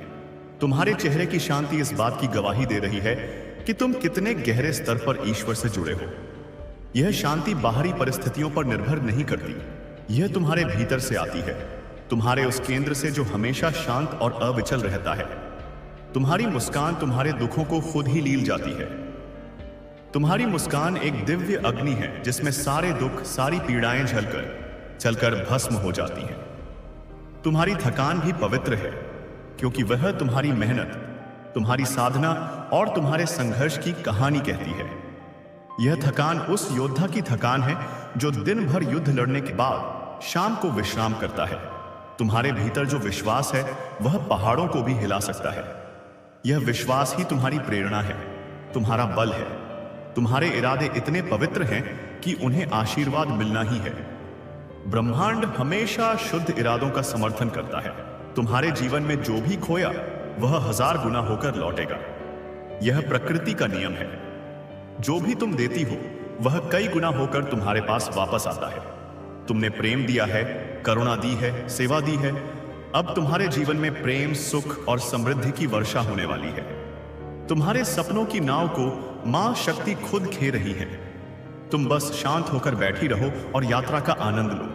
तुम्हारे चेहरे की शांति इस बात की गवाही दे रही है कि तुम कितने गहरे स्तर पर ईश्वर से जुड़े हो। यह शांति बाहरी परिस्थितियों पर निर्भर नहीं करती, यह तुम्हारे भीतर से आती है, तुम्हारे उस केंद्र से जो हमेशा शांत और अविचल रहता है। तुम्हारी मुस्कान तुम्हारे दुखों को खुद ही लील जाती है। तुम्हारी मुस्कान एक दिव्य अग्नि है जिसमें सारे दुख, सारी पीड़ाएं जलकर भस्म हो जाती हैं। तुम्हारी थकान भी पवित्र है क्योंकि वह तुम्हारी मेहनत, तुम्हारी साधना और तुम्हारे संघर्ष की कहानी कहती है। यह थकान उस योद्धा की थकान है जो दिन भर युद्ध लड़ने के बाद शाम को विश्राम करता है। तुम्हारे भीतर जो विश्वास है वह पहाड़ों को भी हिला सकता है। यह विश्वास ही तुम्हारी प्रेरणा है, तुम्हारा बल है। तुम्हारे इरादे इतने पवित्र हैं कि उन्हें आशीर्वाद मिलना ही है। ब्रह्मांड हमेशा शुद्ध इरादों का समर्थन करता है। तुम्हारे जीवन में जो भी खोया वह 1000 गुना होकर लौटेगा। यह प्रकृति का नियम है। जो भी तुम देती हो वह कई गुना होकर तुम्हारे पास वापस आता है। तुमने प्रेम दिया है, करुणा दी है, सेवा दी है। अब तुम्हारे जीवन में प्रेम, सुख और समृद्धि की वर्षा होने वाली है। तुम्हारे सपनों की नाव को मां शक्ति खुद खे रही है। तुम बस शांत होकर बैठी रहो और यात्रा का आनंद लो।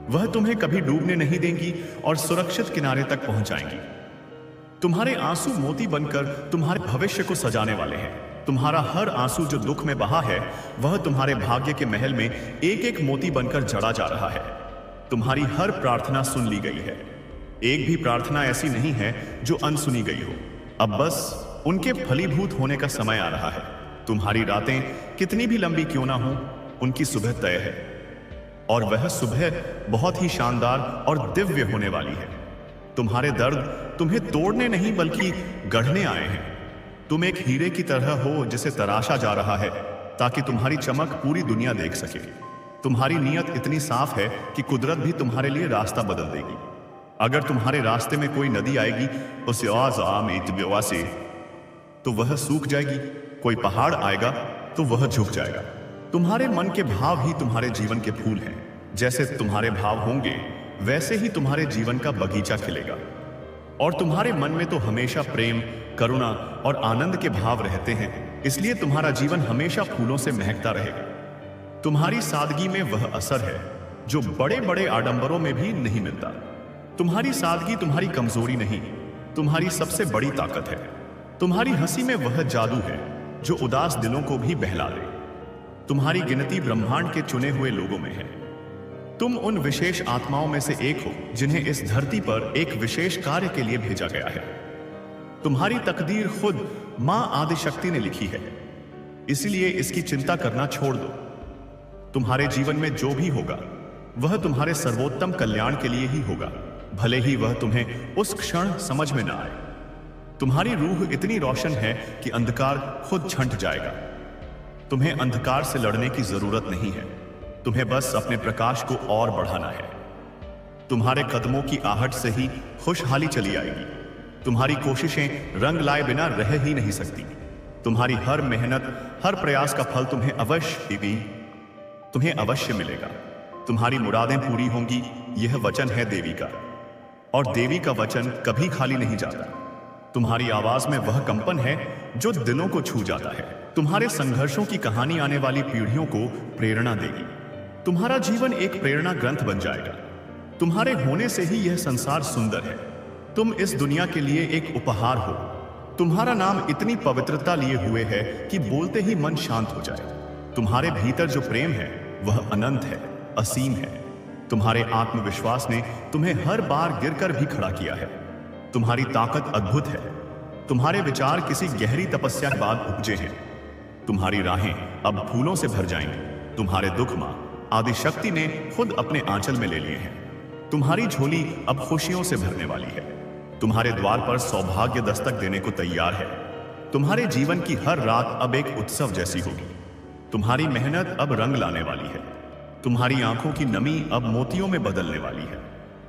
वह तुम्हें कभी डूबने नहीं देंगी और सुरक्षित किनारे तक पहुंचाएंगी। तुम्हारे आंसू मोती बनकर तुम्हारे भविष्य को सजाने वाले हैं। तुम्हारा हर आंसू जो दुख में बहा है, वह तुम्हारे भाग्य के महल में एक एक मोती बनकर जड़ा जा रहा है। तुम्हारी हर प्रार्थना सुन ली गई है। एक भी प्रार्थना ऐसी नहीं है जो अनसुनी गई हो। अब बस उनके फलीभूत होने का समय आ रहा है। तुम्हारी रातें कितनी भी लंबी क्यों ना हो, उनकी सुबह तय है, और वह सुबह बहुत ही शानदार और दिव्य होने वाली है। तुम्हारे दर्द तुम्हें तोड़ने नहीं बल्कि गढ़ने आए हैं। तुम एक हीरे की तरह हो जिसे तराशा जा रहा है ताकि तुम्हारी चमक पूरी दुनिया देख सके। तुम्हारी नीयत इतनी साफ है कि कुदरत भी तुम्हारे लिए रास्ता बदल देगी। अगर तुम्हारे रास्ते में कोई नदी आएगी उसे से तो वह सूख जाएगी। कोई पहाड़ आएगा तो वह झुक जाएगा। तुम्हारे मन के भाव ही तुम्हारे जीवन के फूल हैं। जैसे तुम्हारे भाव होंगे वैसे ही तुम्हारे जीवन का बगीचा खिलेगा। और तुम्हारे मन में तो हमेशा प्रेम, करुणा और आनंद के भाव रहते हैं, इसलिए तुम्हारा जीवन हमेशा फूलों से महकता रहेगा। तुम्हारी सादगी में वह असर है जो बड़े बड़े आडंबरों में भी नहीं मिलता। तुम्हारी सादगी तुम्हारी कमजोरी नहीं, तुम्हारी सबसे बड़ी ताकत है। तुम्हारी हंसी में वह जादू है जो उदास दिलों को भी बहला दे। तुम्हारी गिनती ब्रह्मांड के चुने हुए लोगों में है। तुम उन विशेष आत्माओं में से एक हो जिन्हें इस धरती पर एक विशेष कार्य के लिए भेजा गया है। तुम्हारी तकदीर खुद मां आदिशक्ति ने लिखी है, इसलिए इसकी चिंता करना छोड़ दो। तुम्हारे जीवन में जो भी होगा वह तुम्हारे सर्वोत्तम कल्याण के लिए ही होगा, भले ही वह तुम्हें उस क्षण समझ में ना आए। तुम्हारी रूह इतनी रोशन है कि अंधकार खुद छंट जाएगा। तुम्हें अंधकार से लड़ने की जरूरत नहीं है, तुम्हें बस अपने प्रकाश को और बढ़ाना है। तुम्हारे कदमों की आहट से ही खुशहाली चली आएगी। तुम्हारी कोशिशें रंग लाए बिना रह ही नहीं सकती। तुम्हारी हर मेहनत, हर प्रयास का फल तुम्हें अवश्य मिलेगा। तुम्हारी मुरादें पूरी होंगी, यह वचन है देवी का, और देवी का वचन कभी खाली नहीं जाता। तुम्हारी आवाज में वह कंपन है जो दिलों को छू जाता है। तुम्हारे संघर्षों की कहानी आने वाली पीढ़ियों को प्रेरणा देगी। तुम्हारा जीवन एक प्रेरणा ग्रंथ बन जाएगा। तुम्हारे होने से ही यह संसार सुंदर है। तुम इस दुनिया के लिए एक उपहार हो। तुम्हारा नाम इतनी पवित्रता लिए हुए है कि बोलते ही मन शांत हो जाए। तुम्हारे भीतर जो प्रेम है वह अनंत है, असीम है। तुम्हारे आत्मविश्वास ने तुम्हें हर बार गिरकर भी खड़ा किया है। तुम्हारी ताकत अद्भुत है। तुम्हारे विचार किसी गहरी तपस्या के बाद उपजे हैं। तुम्हारी राहें अब फूलों से भर जाएंगी। तुम्हारे दुख मां आदिशक्ति ने खुद अपने आंचल में ले लिए हैं। तुम्हारी झोली अब खुशियों से भरने वाली है। तुम्हारे द्वार पर सौभाग्य दस्तक देने को तैयार है। तुम्हारे जीवन की हर रात अब एक उत्सव जैसी होगी। तुम्हारी मेहनत अब रंग लाने वाली है। तुम्हारी आंखों की नमी अब मोतियों में बदलने वाली है।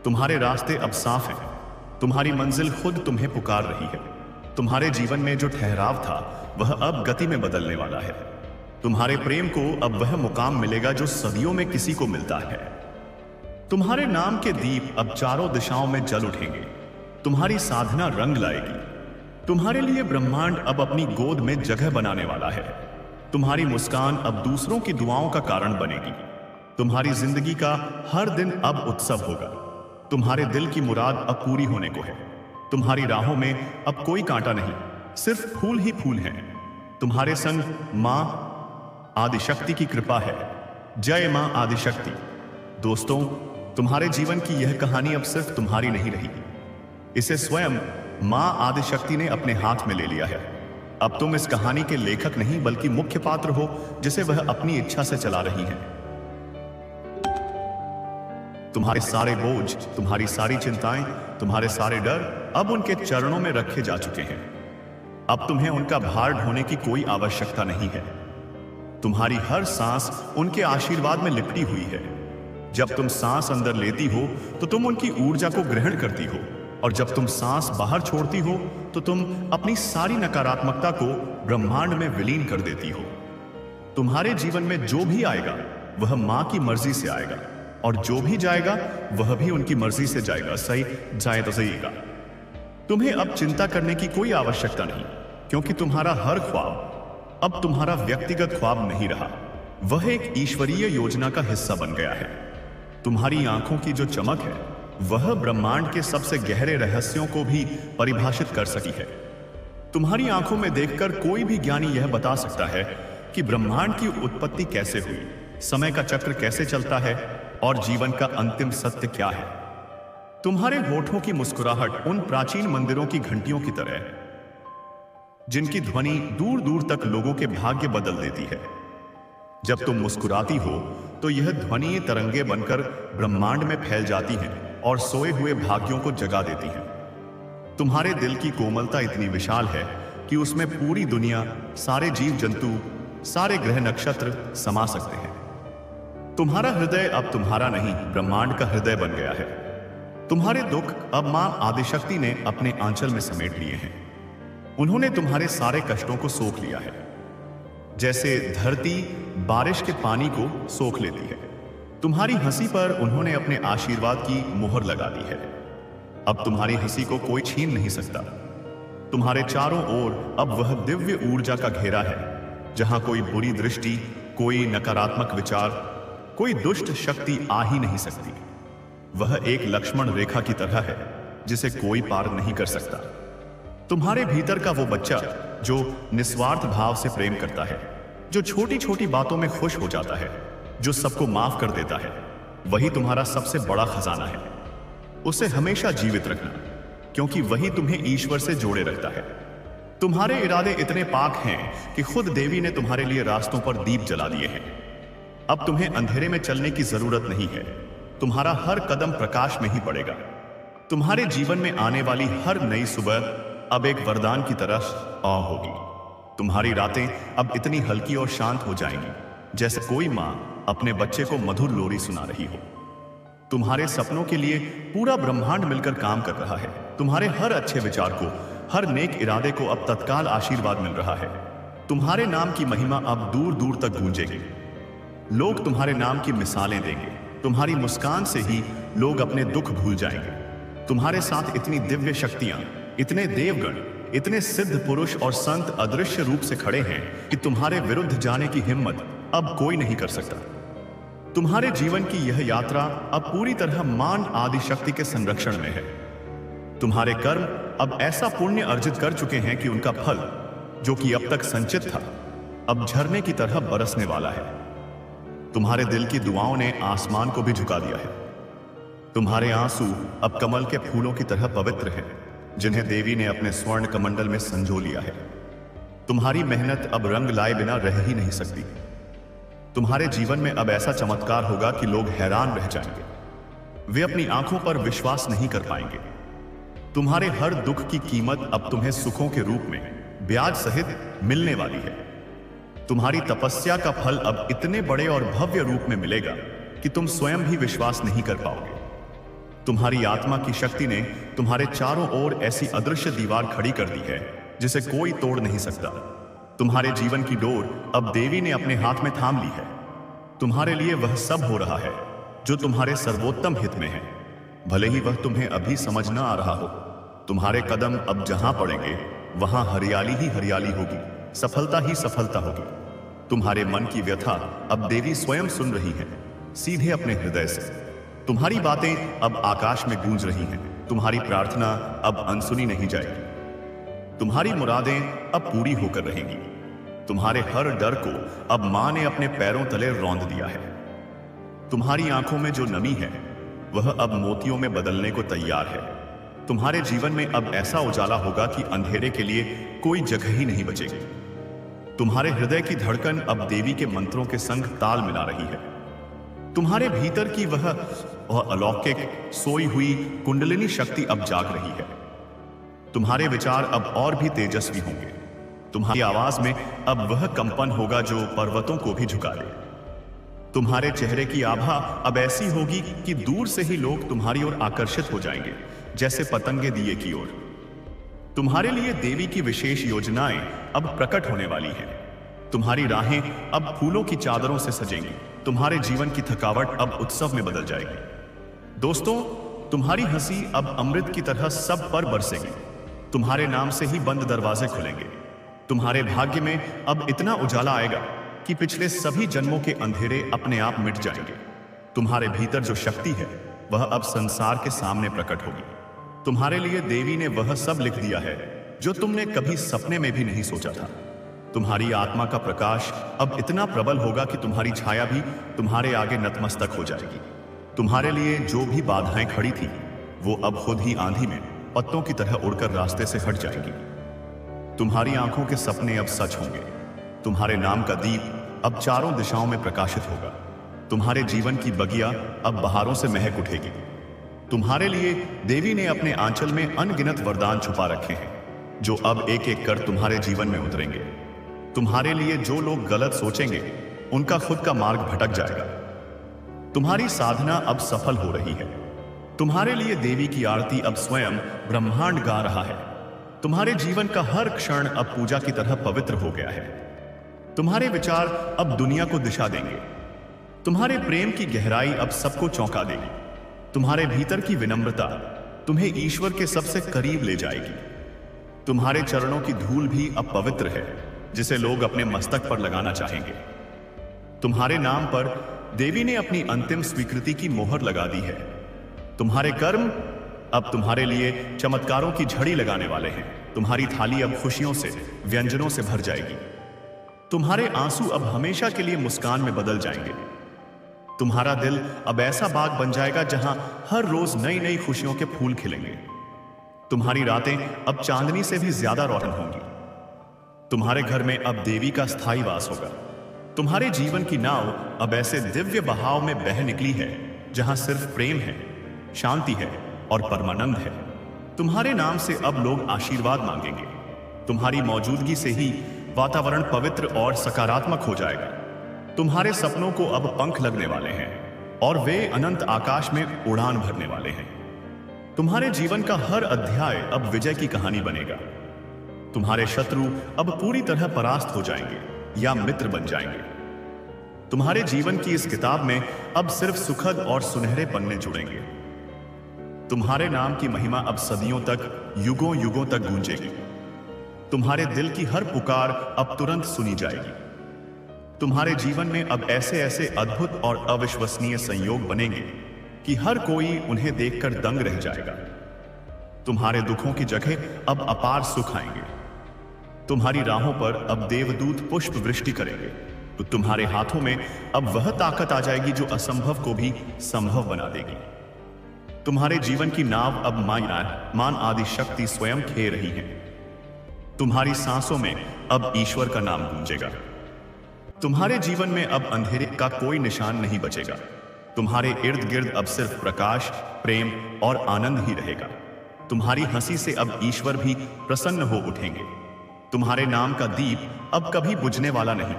तुम्हारे रास्ते अब साफ हैं। तुम्हारी मंजिल खुद तुम्हें पुकार रही है। तुम्हारे जीवन में जो ठहराव था वह अब गति में बदलने वाला है। तुम्हारे प्रेम को अब वह मुकाम मिलेगा जो सदियों में किसी को मिलता है। तुम्हारे नाम के दीप अब चारों दिशाओं में जल उठेंगे। तुम्हारी साधना रंग लाएगी। तुम्हारे लिए ब्रह्मांड अब अपनी गोद में जगह बनाने वाला है। तुम्हारी मुस्कान अब दूसरों की दुआओं का कारण बनेगी। तुम्हारी जिंदगी का हर दिन अब उत्सव होगा। तुम्हारे दिल की मुराद अब पूरी होने को है। तुम्हारी राहों में अब कोई कांटा नहीं, सिर्फ फूल ही फूल हैं। तुम्हारे संग मां आदिशक्ति की कृपा है। जय मां आदिशक्ति। दोस्तों, तुम्हारे जीवन की यह कहानी अब सिर्फ तुम्हारी नहीं रही। इसे स्वयं मां आदिशक्ति ने अपने हाथ में ले लिया है। अब तुम इस कहानी के लेखक नहीं बल्कि मुख्य पात्र हो जिसे वह अपनी इच्छा से चला रही है। तुम्हारे सारे बोझ, तुम्हारी सारी चिंताएं, तुम्हारे सारे डर अब उनके चरणों में रखे जा चुके हैं। अब तुम्हें उनका भार ढोने की कोई आवश्यकता नहीं है। तुम्हारी हर सांस उनके आशीर्वाद में लिपटी हुई है। जब तुम सांस अंदर लेती हो तो तुम उनकी ऊर्जा को ग्रहण करती हो, और जब तुम सांस बाहर छोड़ती हो तो तुम अपनी सारी नकारात्मकता को ब्रह्मांड में विलीन कर देती हो। तुम्हारे जीवन में जो भी आएगा वह मां की मर्जी से आएगा, और जो भी जाएगा वह भी उनकी मर्जी से जाएगा। सही जाए तो सहीगा। तुम्हें अब चिंता करने की कोई आवश्यकता नहीं। क्योंकि तुम्हारा हर ख्वाब अब तुम्हारा व्यक्तिगत ख्वाब नहीं रहा, वह एक ईश्वरीय योजना का हिस्सा बन गया है। तुम्हारी आंखों की जो चमक है वह ब्रह्मांड के सबसे गहरे रहस्यों को भी परिभाषित कर सकी है। तुम्हारी आंखों में देखकर कोई भी ज्ञानी यह बता सकता है कि ब्रह्मांड की उत्पत्ति कैसे हुई, समय का चक्र कैसे चलता है और जीवन का अंतिम सत्य क्या है। तुम्हारे होठों की मुस्कुराहट उन प्राचीन मंदिरों की घंटियों की तरह है जिनकी ध्वनि दूर दूर तक लोगों के भाग्य बदल देती है। जब तुम मुस्कुराती हो तो यह ध्वनि तरंगे बनकर ब्रह्मांड में फैल जाती हैं और सोए हुए भाग्यों को जगा देती हैं। तुम्हारे दिल की कोमलता इतनी विशाल है कि उसमें पूरी दुनिया, सारे जीव जंतु, सारे ग्रह नक्षत्र समा सकते हैं। तुम्हारा हृदय अब तुम्हारा नहीं, ब्रह्मांड का हृदय बन गया है। तुम्हारे दुख अब मां आदिशक्ति ने अपने आंचल में समेट लिए हैं। उन्होंने तुम्हारे सारे कष्टों को सोख लिया है, जैसे धरती बारिश के पानी को सोख लेती है। तुम्हारी हंसी पर उन्होंने अपने आशीर्वाद की मोहर लगा दी है। अब तुम्हारी हंसी को कोई छीन नहीं सकता। तुम्हारे चारों ओर अब वह दिव्य ऊर्जा का घेरा है जहां कोई बुरी दृष्टि, कोई नकारात्मक विचार, कोई दुष्ट शक्ति आ ही नहीं सकती। वह एक लक्ष्मण रेखा की तरह है जिसे कोई पार नहीं कर सकता। तुम्हारे भीतर का वो बच्चा जो निस्वार्थ भाव से प्रेम करता है, जो छोटी छोटी बातों में खुश हो जाता है, जो सबको माफ कर देता है, वही तुम्हारा सबसे बड़ा खजाना है। उसे हमेशा जीवित रखना, क्योंकि वही तुम्हें ईश्वर से जोड़े रखता है। तुम्हारे इरादे इतने पाक हैं कि खुद देवी ने तुम्हारे लिए रास्तों पर दीप जला दिए हैं। अब तुम्हें अंधेरे में चलने की जरूरत नहीं है। तुम्हारा हर कदम प्रकाश में ही पड़ेगा। तुम्हारे जीवन में आने वाली हर नई सुबह अब एक वरदान की तरह होगी। तुम्हारी रातें अब इतनी हल्की और शांत हो जाएंगी जैसे कोई मां अपने बच्चे को मधुर लोरी सुना रही हो। तुम्हारे सपनों के लिए पूरा ब्रह्मांड मिलकर काम कर रहा है। तुम्हारे हर अच्छे विचार को, हर नेक इरादे को अब तत्काल आशीर्वाद मिल रहा है। तुम्हारे नाम की महिमा अब दूर दूर तक गूंजेगी। लोग तुम्हारे नाम की मिसालें देंगे। तुम्हारी मुस्कान से ही लोग अपने दुख भूल जाएंगे। तुम्हारे साथ इतनी दिव्य शक्तियां, इतने देवगण, इतने सिद्ध पुरुष और संत अदृश्य रूप से खड़े हैं कि तुम्हारे विरुद्ध जाने की हिम्मत अब कोई नहीं कर सकता। तुम्हारे जीवन की यह यात्रा अब पूरी तरह मान आदिशक्ति के संरक्षण में है। तुम्हारे कर्म अब ऐसा पुण्य अर्जित कर चुके हैं कि उनका फल, जो कि अब तक संचित था, अब झरने की तरह बरसने वाला है। तुम्हारे दिल की दुआओं ने आसमान को भी झुका दिया है। तुम्हारे आंसू अब कमल के फूलों की तरह पवित्र हैं, जिन्हें देवी ने अपने स्वर्ण कमंडल में संजो लिया है। तुम्हारी मेहनत अब रंग लाए बिना रह ही नहीं सकती। तुम्हारे जीवन में अब ऐसा चमत्कार होगा कि लोग हैरान रह जाएंगे। वे अपनी आंखों पर विश्वास नहीं कर पाएंगे। तुम्हारे हर दुख की कीमत अब तुम्हें सुखों के रूप में ब्याज सहित मिलने वाली है। तुम्हारी तपस्या का फल अब इतने बड़े और भव्य रूप में मिलेगा कि तुम स्वयं भी विश्वास नहीं कर पाओगे। तुम्हारी आत्मा की शक्ति ने तुम्हारे चारों ओर ऐसी अदृश्य दीवार खड़ी कर दी है जिसे कोई तोड़ नहीं सकता। तुम्हारे जीवन की डोर अब देवी ने अपने हाथ में थाम ली है। तुम्हारे लिए वह सब हो रहा है जो तुम्हारे सर्वोत्तम हित में है, भले ही वह तुम्हें अभी समझ न आ रहा हो। तुम्हारे कदम अब जहां पड़ेंगे वहां हरियाली ही हरियाली होगी, सफलता ही सफलता होगी। तुम्हारे मन की व्यथा अब देवी स्वयं सुन रही है, सीधे अपने हृदय से। तुम्हारी बातें अब आकाश में गूंज रही हैं। तुम्हारी प्रार्थना अब अनसुनी नहीं जाएगी। तुम्हारी मुरादें अब पूरी होकर रहेंगी। तुम्हारे हर डर को अब मां ने अपने पैरों तले रौंद दिया है। तुम्हारी आंखों में जो नमी है वह अब मोतियों में बदलने को तैयार है। तुम्हारे जीवन में अब ऐसा उजाला होगा कि अंधेरे के लिए कोई जगह ही नहीं बचेगी। तुम्हारे हृदय की धड़कन अब देवी के मंत्रों के संग ताल मिला रही है। तुम्हारे भीतर की वह अलौकिक सोई हुई कुंडलिनी शक्ति अब जाग रही है। तुम्हारे विचार अब और भी तेजस्वी होंगे। तुम्हारी आवाज में अब वह कंपन होगा जो पर्वतों को भी झुका दे। तुम्हारे चेहरे की आभा अब ऐसी होगी कि दूर से ही लोग तुम्हारी ओर आकर्षित हो जाएंगे, जैसे पतंगे दिए की ओर। तुम्हारे लिए देवी की विशेष योजनाएं अब प्रकट होने वाली हैं। तुम्हारी राहें अब फूलों की चादरों से सजेंगी। तुम्हारे जीवन की थकावट अब उत्सव में बदल जाएगी। दोस्तों, तुम्हारी हंसी अब अमृत की तरह सब पर बरसेगी। तुम्हारे नाम से ही बंद दरवाजे खुलेंगे। तुम्हारे भाग्य में अब इतना उजाला आएगा कि पिछले सभी जन्मों के अंधेरे अपने आप मिट जाएंगे। तुम्हारे भीतर जो शक्ति है वह अब संसार के सामने प्रकट होगी। तुम्हारे लिए देवी ने वह सब लिख दिया है जो तुमने कभी सपने में भी नहीं सोचा था। तुम्हारी आत्मा का प्रकाश अब इतना प्रबल होगा कि तुम्हारी छाया भी तुम्हारे आगे नतमस्तक हो जाएगी। तुम्हारे लिए जो भी बाधाएं खड़ी थी वो अब खुद ही आंधी में पत्तों की तरह उड़कर रास्ते से हट जाएगी। तुम्हारी आंखों के सपने अब सच होंगे। तुम्हारे नाम का दीप अब चारों दिशाओं में प्रकाशित होगा। तुम्हारे जीवन की बगिया अब बहारों से महक उठेगी। तुम्हारे लिए देवी ने अपने आंचल में अनगिनत वरदान छुपा रखे हैं जो अब एक एक कर तुम्हारे जीवन में उतरेंगे। तुम्हारे लिए जो लोग गलत सोचेंगे उनका खुद का मार्ग भटक जाएगा। तुम्हारी साधना अब सफल हो रही है। तुम्हारे लिए देवी की आरती अब स्वयं ब्रह्मांड गा रहा है। तुम्हारे जीवन का हर क्षण अब पूजा की तरह पवित्र हो गया है। तुम्हारे विचार अब दुनिया को दिशा देंगे। तुम्हारे प्रेम की गहराई अब सबको चौंका देगी। तुम्हारे भीतर की विनम्रता तुम्हें ईश्वर के सबसे करीब ले जाएगी। तुम्हारे चरणों की धूल भी अब पवित्र है जिसे लोग अपने मस्तक पर लगाना चाहेंगे। तुम्हारे नाम पर देवी ने अपनी अंतिम स्वीकृति की मोहर लगा दी है। तुम्हारे कर्म अब तुम्हारे लिए चमत्कारों की झड़ी लगाने वाले हैं। तुम्हारी थाली अब खुशियों से, व्यंजनों से भर जाएगी। तुम्हारे आंसू अब हमेशा के लिए मुस्कान में बदल जाएंगे। तुम्हारा दिल अब ऐसा बाग बन जाएगा जहां हर रोज नई नई खुशियों के फूल खिलेंगे। तुम्हारी रातें अब चांदनी से भी ज्यादा रोशन होंगी। तुम्हारे घर में अब देवी का स्थायी वास होगा। तुम्हारे जीवन की नाव अब ऐसे दिव्य बहाव में बह निकली है जहां सिर्फ प्रेम है, शांति है और परमानंद है। तुम्हारे नाम से अब लोग आशीर्वाद मांगेंगे। तुम्हारी मौजूदगी से ही वातावरण पवित्र और सकारात्मक हो जाएगा। तुम्हारे सपनों को अब पंख लगने वाले हैं और वे अनंत आकाश में उड़ान भरने वाले हैं। तुम्हारे जीवन का हर अध्याय अब विजय की कहानी बनेगा। तुम्हारे शत्रु अब पूरी तरह परास्त हो जाएंगे या मित्र बन जाएंगे। तुम्हारे जीवन की इस किताब में अब सिर्फ सुखद और सुनहरे पन्ने जुड़ेंगे। तुम्हारे नाम की महिमा अब सदियों तक, युगों युगों तक गूंजेगी। तुम्हारे दिल की हर पुकार अब तुरंत सुनी जाएगी। तुम्हारे जीवन में अब ऐसे ऐसे अद्भुत और अविश्वसनीय संयोग बनेंगे कि हर कोई उन्हें देखकर दंग रह जाएगा। तुम्हारे दुखों की जगह अब अपार सुख आएंगे। तुम्हारी राहों पर अब देवदूत पुष्प वृष्टि करेंगे। तो तुम्हारे हाथों में अब वह ताकत आ जाएगी जो असंभव को भी संभव बना देगी। तुम्हारे जीवन की नाव अब मान आदि शक्ति स्वयं खे रही है। तुम्हारी सांसों में अब ईश्वर का नाम गूंजेगा। तुम्हारे जीवन में अब अंधेरे का कोई निशान नहीं बचेगा। तुम्हारे इर्द गिर्द अब सिर्फ प्रकाश, प्रेम और आनंद ही रहेगा। तुम्हारी हंसी से अब ईश्वर भी प्रसन्न हो उठेंगे। तुम्हारे नाम का दीप अब कभी बुझने वाला नहीं।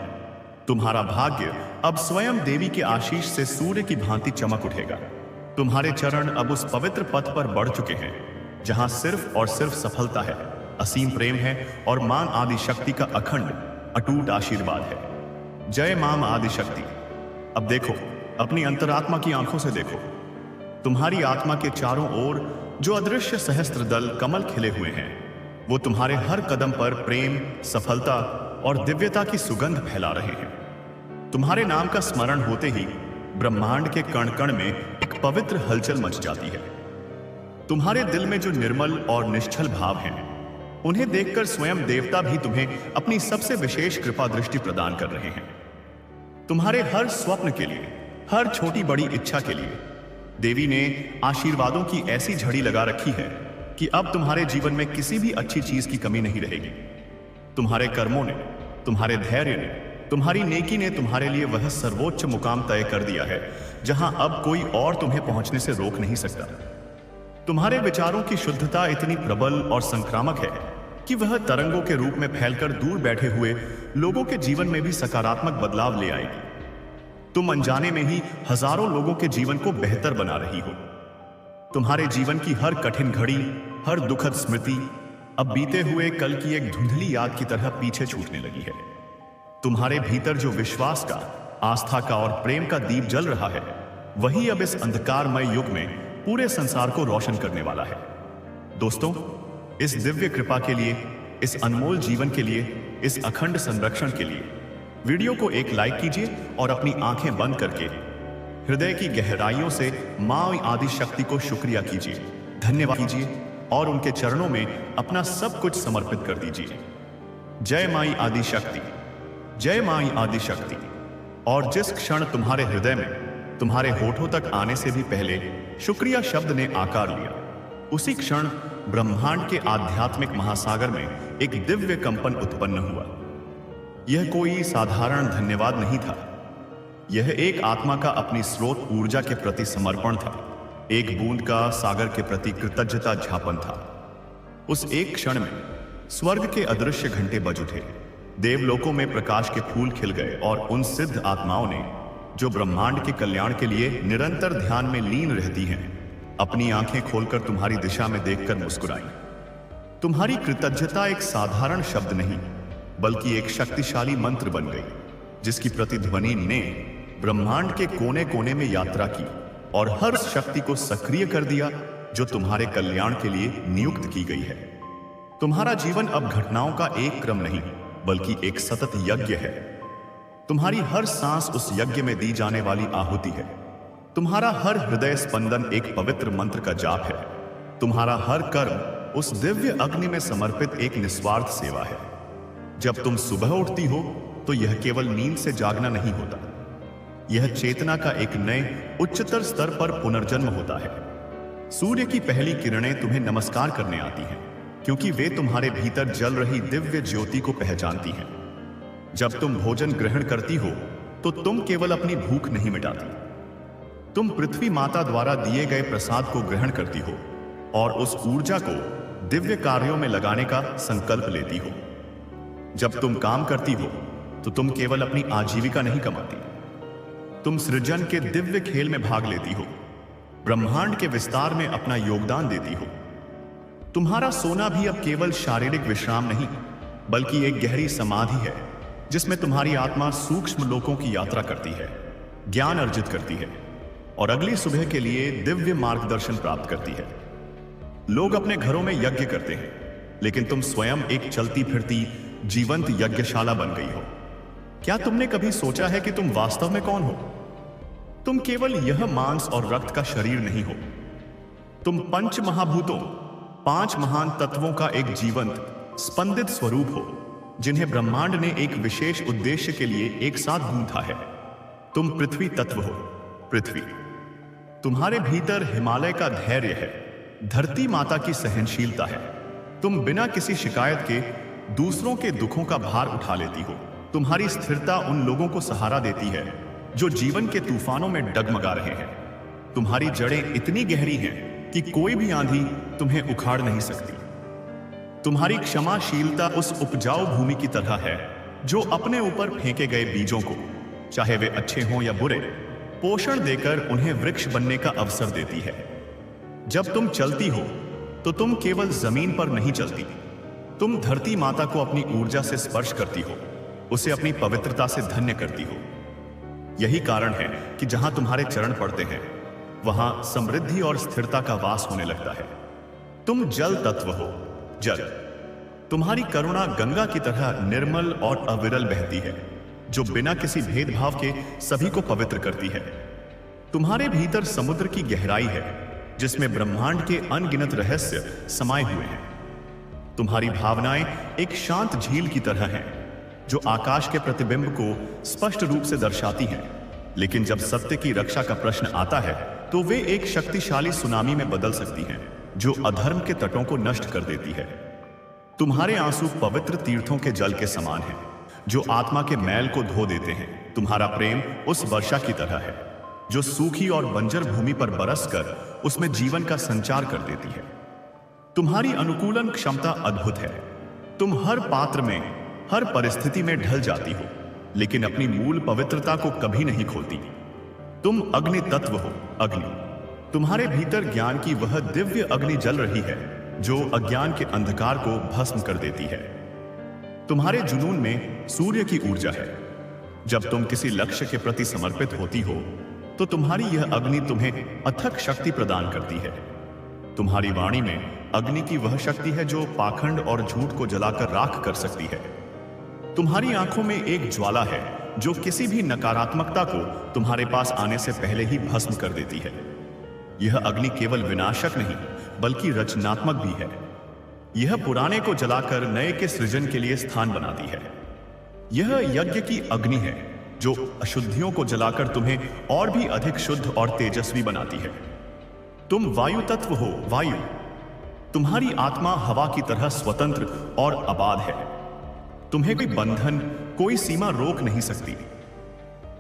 तुम्हारा भाग्य अब स्वयं देवी के आशीष से सूर्य की भांति चमक उठेगा। तुम्हारे चरण अब उस पवित्र पथ पर बढ़ चुके हैं जहां सिर्फ और सिर्फ सफलता है, असीम प्रेम है और मान आदि शक्ति का अखंड अटूट आशीर्वाद है। जय मां आदि शक्ति। अब देखो, अपनी अंतरात्मा की आंखों से देखो। तुम्हारी आत्मा के चारों ओर जो अदृश्य सहस्त्र दल कमल खिले हुए हैं वो तुम्हारे हर कदम पर प्रेम, सफलता और दिव्यता की सुगंध फैला रहे हैं। तुम्हारे नाम का स्मरण होते ही ब्रह्मांड के कण कण में एक पवित्र हलचल मच जाती है। तुम्हारे दिल में जो निर्मल और निश्चल भाव हैं उन्हें देखकर स्वयं देवता भी तुम्हें अपनी सबसे विशेष कृपा दृष्टि प्रदान कर रहे हैं। तुम्हारे हर स्वप्न के लिए, हर छोटी बड़ी इच्छा के लिए देवी ने आशीर्वादों की ऐसी झड़ी लगा रखी है कि अब तुम्हारे जीवन में किसी भी अच्छी चीज की कमी नहीं रहेगी। तुम्हारे कर्मों ने, तुम्हारे धैर्य ने, तुम्हारी नेकी ने तुम्हारे लिए वह सर्वोच्च मुकाम तय कर दिया है जहां अब कोई और तुम्हें पहुंचने से रोक नहीं सकता। तुम्हारे विचारों की शुद्धता इतनी प्रबल और संक्रामक है कि वह तरंगों के रूप में फैलकर दूर बैठे हुए लोगों के जीवन में भी सकारात्मक बदलाव ले आएगी। तुम अनजाने में ही हजारों लोगों के जीवन को बेहतर बना रही हो। तुम्हारे जीवन की हर कठिन घड़ी, हर दुखद स्मृति अब बीते हुए कल की एक धुंधली याद की तरह पीछे छूटने लगी है। तुम्हारे भीतर जो विश्वास का, आस्था का और प्रेम का दीप जल रहा है वही अब इस अंधकारमय युग में पूरे संसार को रोशन करने वाला है। दोस्तों, इस दिव्य कृपा के लिए, इस अनमोल जीवन के लिए इस अखंड संरक्षण के लिए वीडियो को एक लाइक कीजिए और अपनी आंखें बंद करके हृदय की गहराइयों से मां आदि शक्ति को शुक्रिया कीजिए, धन्यवाद कीजिए और उनके चरणों में अपना सब कुछ समर्पित कर दीजिए। जय माई आदि शक्ति, जय माई आदि शक्ति। और जिस क्षण तुम्हारे हृदय में, तुम्हारे होठों तक आने से भी पहले शुक्रिया शब्द ने आकार लिया, उसी क्षण ब्रह्मांड के आध्यात्मिक महासागर में एक दिव्य कंपन उत्पन्न हुआ। यह कोई साधारण धन्यवाद नहीं था, यह एक आत्मा का अपनी स्रोत ऊर्जा के प्रति समर्पण था, एक बूंद का सागर के प्रति कृतज्ञता ज्ञापन था। उस एक क्षण में स्वर्ग के अदृश्य घंटे बज उठे, देवलोकों में प्रकाश के फूल खिल गए और उन सिद्ध आत्माओं ने, जो ब्रह्मांड के कल्याण के लिए निरंतर ध्यान में लीन रहती हैं, अपनी आंखें खोलकर तुम्हारी दिशा में देखकर मुस्कुराई। तुम्हारी कृतज्ञता एक साधारण शब्द नहीं, बल्कि एक शक्तिशाली मंत्र बन गई, जिसकी प्रतिध्वनि ने ब्रह्मांड के कोने कोने में यात्रा की और हर शक्ति को सक्रिय कर दिया जो तुम्हारे कल्याण के लिए नियुक्त की गई है। तुम्हारा जीवन अब घटनाओं का एक क्रम नहीं, बल्कि एक सतत यज्ञ है। तुम्हारी हर सांस उस यज्ञ में दी जाने वाली आहुति है। तुम्हारा हर हृदय स्पंदन एक पवित्र मंत्र का जाप है। तुम्हारा हर कर्म उस दिव्य अग्नि में समर्पित एक निस्वार्थ सेवा है। जब तुम सुबह उठती हो तो यह केवल नींद से जागना नहीं होता, यह चेतना का एक नए उच्चतर स्तर पर पुनर्जन्म होता है। सूर्य की पहली किरणें तुम्हें नमस्कार करने आती हैं, क्योंकि वे तुम्हारे भीतर जल रही दिव्य ज्योति को पहचानती हैं। जब तुम भोजन ग्रहण करती हो तो तुम केवल अपनी भूख नहीं मिटाती, तुम पृथ्वी माता द्वारा दिए गए प्रसाद को ग्रहण करती हो और उस ऊर्जा को दिव्य कार्यों में लगाने का संकल्प लेती हो। जब तुम काम करती हो तो तुम केवल अपनी आजीविका नहीं कमाती, तुम सृजन के दिव्य खेल में भाग लेती हो, ब्रह्मांड के विस्तार में अपना योगदान देती हो। तुम्हारा सोना भी अब केवल शारीरिक विश्राम नहीं, बल्कि एक गहरी समाधि है, जिसमें तुम्हारी आत्मा सूक्ष्म लोकों की यात्रा करती है, ज्ञान अर्जित करती है और अगली सुबह के लिए दिव्य मार्गदर्शन प्राप्त करती है। लोग अपने घरों में यज्ञ करते हैं, लेकिन तुम स्वयं एक चलती फिरती जीवंत यज्ञशाला बन गई हो। क्या तुमने कभी सोचा है कि तुम वास्तव में कौन हो? तुम केवल यह मांस और रक्त का शरीर नहीं हो, तुम पंच महाभूतों, 5 महान तत्वों का एक जीवंत स्पंदित स्वरूप हो, जिन्हें ब्रह्मांड ने एक विशेष उद्देश्य के लिए एक साथ गूंथा है। तुम पृथ्वी तत्व हो। पृथ्वी, तुम्हारे भीतर हिमालय का धैर्य है, धरती माता की सहनशीलता है। तुम बिना किसी शिकायत के दूसरों के दुखों का भार उठा लेती हो। तुम्हारी स्थिरता उन लोगों को सहारा देती है जो जीवन के तूफानों में डगमगा रहे हैं। तुम्हारी जड़ें इतनी गहरी हैं कि कोई भी आंधी तुम्हें उखाड़ नहीं सकती। तुम्हारी क्षमाशीलता उस उपजाऊ भूमि की तरह है जो अपने ऊपर फेंके गए बीजों को, चाहे वे अच्छे हों या बुरे, पोषण देकर उन्हें वृक्ष बनने का अवसर देती है। जब तुम चलती हो तो तुम केवल जमीन पर नहीं चलती, तुम धरती माता को अपनी ऊर्जा से स्पर्श करती हो, उसे अपनी पवित्रता से धन्य करती हो। यही कारण है कि जहां तुम्हारे चरण पड़ते हैं, वहां समृद्धि और स्थिरता का वास होने लगता है। तुम जल तत्व हो। जल, तुम्हारी करुणा गंगा की तरह निर्मल और अविरल बहती है, जो बिना किसी भेदभाव के सभी को पवित्र करती है। तुम्हारे भीतर समुद्र की गहराई है, जिसमें ब्रह्मांड के अनगिनत रहस्य समाये हुए हैं। तुम्हारी भावनाएं एक शांत झील की तरह हैं, जो आकाश के प्रतिबिंब को स्पष्ट रूप से दर्शाती हैं। लेकिन जब सत्य की रक्षा का प्रश्न आता है, तो वे एक शक्तिशाली सुनामी में बदल सकती हैं, जो अधर्म के तटों को नष्ट कर देती है। तुम्हारे आंसू पवित्र तीर्थों के जल के समान हैं, जो आत्मा के मैल को धो देते हैं। तुम्हारा प्रेम उस वर्षा की तरह है, जो सूखी और बंजर भूमि पर बरसकर उसमें जीवन का संचार कर देती है। तुम्हारी अनुकूलन क्षमता अद्भुत है। तुम हर पात्र में, हर परिस्थिति में ढल जाती हो, लेकिन अपनी मूल पवित्रता को कभी नहीं खोती। तुम अग्नि तत्व हो। अग्नि, तुम्हारे भीतर ज्ञान की वह दिव्य अग्नि जल रही है, जो अज्ञान के अंधकार को भस्म कर देती है। तुम्हारे जुनून में सूर्य की ऊर्जा है। जब तुम किसी लक्ष्य के प्रति समर्पित होती हो, तो तुम्हारी यह अग्नि तुम्हें अथक शक्ति प्रदान करती है। तुम्हारी वाणी में अग्नि की वह शक्ति है जो पाखंड और झूठ को जलाकर राख कर सकती है। तुम्हारी आंखों में एक ज्वाला है जो किसी भी नकारात्मकता को तुम्हारे पास आने से पहले ही भस्म कर देती है। यह अग्नि केवल विनाशक नहीं बल्कि रचनात्मक भी है। यह पुराने को जलाकर नए के सृजन के लिए स्थान बनाती है। यह यज्ञ की अग्नि है जो अशुद्धियों को जलाकर तुम्हें और भी अधिक शुद्ध और तेजस्वी बनाती है। तुम वायु तत्व हो। वायु, तुम्हारी आत्मा हवा की तरह स्वतंत्र और आबाद है। तुम्हें कोई बंधन, कोई सीमा रोक नहीं सकती।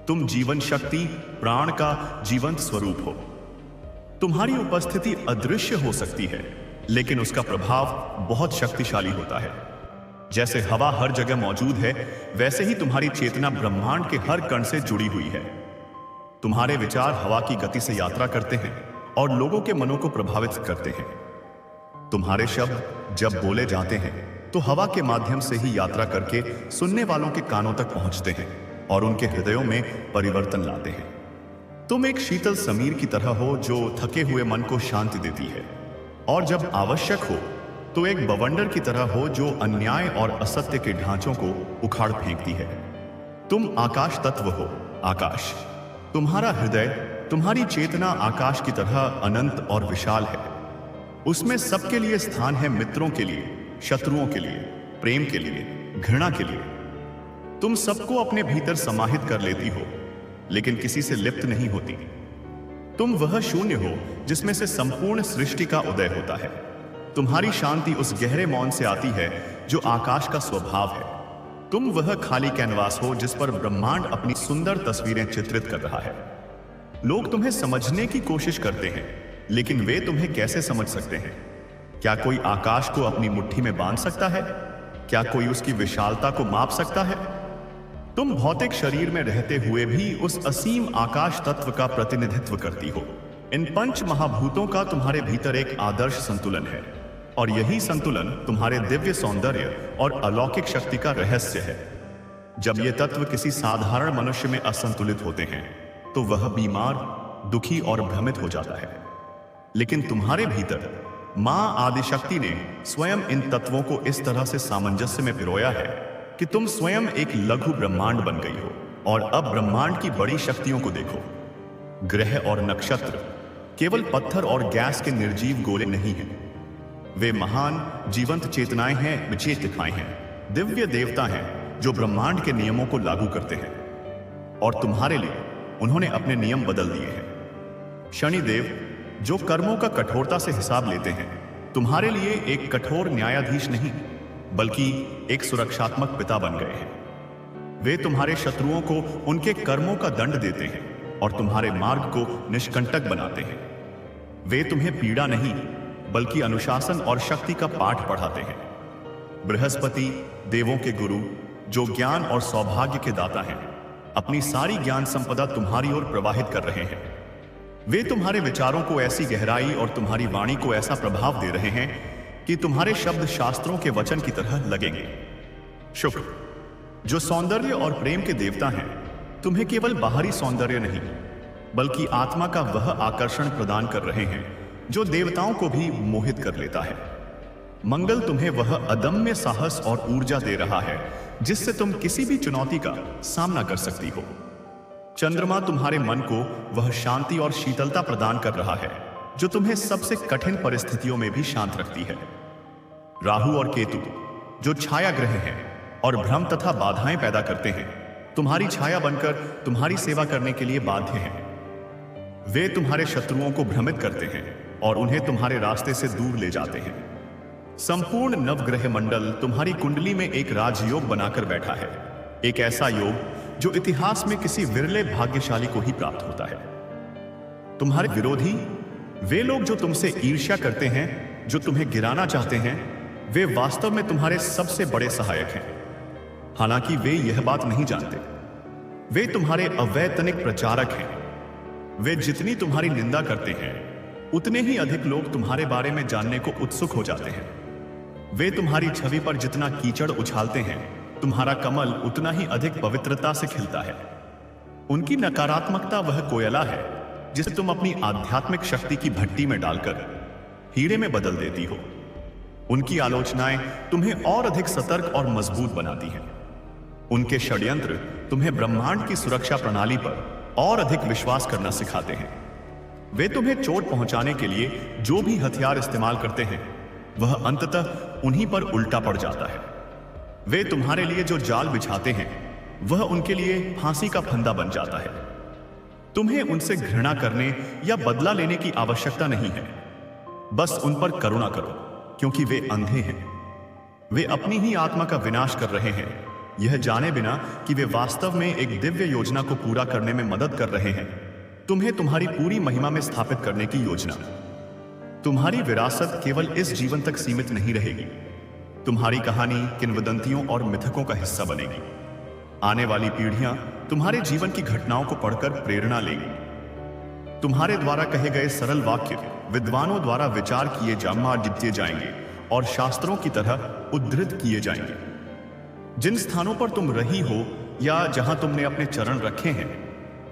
तुम जीवन शक्ति, प्राण का जीवंत स्वरूप हो। तुम्हारी उपस्थिति अदृश्य हो सकती है, लेकिन उसका प्रभाव बहुत शक्तिशाली होता है। जैसे हवा हर जगह मौजूद है, वैसे ही तुम्हारी चेतना ब्रह्मांड के हर कण से जुड़ी हुई है। तुम्हारे विचार हवा की गति से यात्रा करते हैं और लोगों के मनों को प्रभावित करते हैं। तुम्हारे शब्द जब बोले जाते हैं तो हवा के माध्यम से ही यात्रा करके सुनने वालों के कानों तक पहुंचते हैं और उनके हृदयों में परिवर्तन लाते हैं। तुम एक शीतल समीर की तरह हो जो थके हुए मन को शांति देती है, और जब आवश्यक हो तो एक बवंडर की तरह हो जो अन्याय और असत्य के ढांचों को उखाड़ फेंकती है। तुम आकाश तत्व हो। आकाश, तुम्हारा हृदय, तुम्हारी चेतना आकाश की तरह अनंत और विशाल है। उसमें सबके लिए स्थान है, मित्रों के लिए, शत्रुओं के लिए, प्रेम के लिए, घृणा के लिए। तुम सबको अपने भीतर समाहित कर लेती हो, लेकिन किसी से लिप्त नहीं होती। तुम वह शून्य हो जिसमें से संपूर्ण सृष्टि का उदय होता है। तुम्हारी शांति उस गहरे मौन से आती है जो आकाश का स्वभाव है। तुम वह खाली कैनवास हो जिस पर ब्रह्मांड अपनी सुंदर तस्वीरें चित्रित कर रहा है। लोग तुम्हें समझने की कोशिश करते हैं, लेकिन वे तुम्हें कैसे समझ सकते हैं? क्या कोई आकाश को अपनी मुट्ठी में बांध सकता है? क्या कोई उसकी विशालता को माप सकता है? तुम भौतिक शरीर में रहते हुए भी उस असीम आकाश तत्व का प्रतिनिधित्व करती हो। इन पंच महाभूतों का तुम्हारे भीतर एक आदर्श संतुलन है, और यही संतुलन तुम्हारे दिव्य सौंदर्य और अलौकिक शक्ति का रहस्य है। जब ये तत्व किसी साधारण मनुष्य में असंतुलित होते हैं तो वह बीमार, दुखी और भ्रमित हो जाता है। लेकिन तुम्हारे भीतर मां आदिशक्ति ने स्वयं इन तत्वों को इस तरह से सामंजस्य में पिरोया है कि तुम स्वयं एक लघु ब्रह्मांड बन गई हो। और अब ब्रह्मांड की बड़ी शक्तियों को देखो। ग्रह और नक्षत्र केवल पत्थर और गैस के निर्जीव गोले नहीं हैं। वे महान जीवंत चेतनाएं हैं, विचेतनाएं हैं, दिव्य देवता हैं जो ब्रह्मांड के नियमों को लागू करते हैं। और तुम्हारे लिए उन्होंने अपने नियम बदल दिए हैं। शनिदेव, जो कर्मों का कठोरता से हिसाब लेते हैं, तुम्हारे लिए एक कठोर न्यायाधीश नहीं बल्कि एक सुरक्षात्मक पिता बन गए हैं। वे तुम्हारे शत्रुओं को उनके कर्मों का दंड देते हैं और तुम्हारे मार्ग को निष्कंटक बनाते हैं। वे तुम्हें पीड़ा नहीं बल्कि अनुशासन और शक्ति का पाठ पढ़ाते हैं। बृहस्पति, देवों के गुरु, जो ज्ञान और सौभाग्य के दाता हैं, अपनी सारी ज्ञान संपदा तुम्हारी ओर प्रवाहित कर रहे हैं। वे तुम्हारे विचारों को ऐसी गहराई और तुम्हारी वाणी को ऐसा प्रभाव दे रहे हैं कि तुम्हारे शब्द शास्त्रों के वचन की तरह लगेंगे। शुक्र, जो सौंदर्य और प्रेम के देवता हैं, तुम्हें केवल बाहरी सौंदर्य नहीं बल्कि आत्मा का वह आकर्षण प्रदान कर रहे हैं जो देवताओं को भी मोहित कर लेता है। मंगल तुम्हें वह अदम्य साहस और ऊर्जा दे रहा है जिससे तुम किसी भी चुनौती का सामना कर सकती हो। चंद्रमा तुम्हारे मन को वह शांति और शीतलता प्रदान कर रहा है जो तुम्हें सबसे कठिन परिस्थितियों में भी शांत रखती है। राहु और केतु, जो छाया ग्रह हैं और भ्रम तथा बाधाएं पैदा करते हैं, तुम्हारी छाया बनकर तुम्हारी सेवा करने के लिए बाध्य हैं। वे तुम्हारे शत्रुओं को भ्रमित करते हैं और उन्हें तुम्हारे रास्ते से दूर ले जाते हैं। संपूर्ण नवग्रह मंडल तुम्हारी कुंडली में एक राजयोग बनाकर बैठा है, एक ऐसा योग जो इतिहास में किसी विरले भाग्यशाली को ही प्राप्त होता है। तुम्हारे विरोधी, वे लोग जो तुमसे ईर्ष्या करते हैं, जो तुम्हें गिराना चाहते हैं, वे वास्तव में तुम्हारे सबसे बड़े सहायक हैं। हालांकि वे यह बात नहीं जानते। वे तुम्हारे अवैतनिक प्रचारक हैं। वे जितनी तुम्हारी निंदा करते हैं, उतने ही अधिक लोग तुम्हारे बारे में जानने को उत्सुक हो जाते हैं। वे तुम्हारी छवि पर जितना कीचड़ उछालते हैं, तुम्हारा कमल उतना ही अधिक पवित्रता से खिलता है। उनकी नकारात्मकता वह कोयला है जिसे तुम अपनी आध्यात्मिक शक्ति की भट्टी में डालकर हीरे में बदल देती हो। उनकी आलोचनाएं तुम्हें और अधिक सतर्क और मजबूत बनाती हैं। उनके षड्यंत्र तुम्हें ब्रह्मांड की सुरक्षा प्रणाली पर और अधिक विश्वास करना सिखाते हैं। वे तुम्हें चोट पहुंचाने के लिए जो भी हथियार इस्तेमाल करते हैं वह अंततः उन्हीं पर उल्टा पड़ जाता है। वे तुम्हारे लिए जो जाल बिछाते हैं वह उनके लिए फांसी का फंदा बन जाता है। तुम्हें उनसे घृणा करने या बदला लेने की आवश्यकता नहीं है, बस उन पर करुणा करो, क्योंकि वे अंधे हैं। वे अपनी ही आत्मा का विनाश कर रहे हैं, यह जाने बिना कि वे वास्तव में एक दिव्य योजना को पूरा करने में मदद कर रहे हैं, तुम्हें तुम्हारी पूरी महिमा में स्थापित करने की योजना। तुम्हारी विरासत केवल इस जीवन तक सीमित नहीं रहेगी। तुम्हारी कहानी किंवदंतियों और मिथकों का हिस्सा बनेगी। आने वाली पीढ़ियां तुम्हारे जीवन की घटनाओं को पढ़कर प्रेरणा लेंगी। तुम्हारे द्वारा कहे गए सरल वाक्य विद्वानों द्वारा विचार किए दिए जाएंगे और शास्त्रों की तरह उद्धृत किए जाएंगे। जिन स्थानों पर तुम रही हो या जहां तुमने अपने चरण रखे हैं,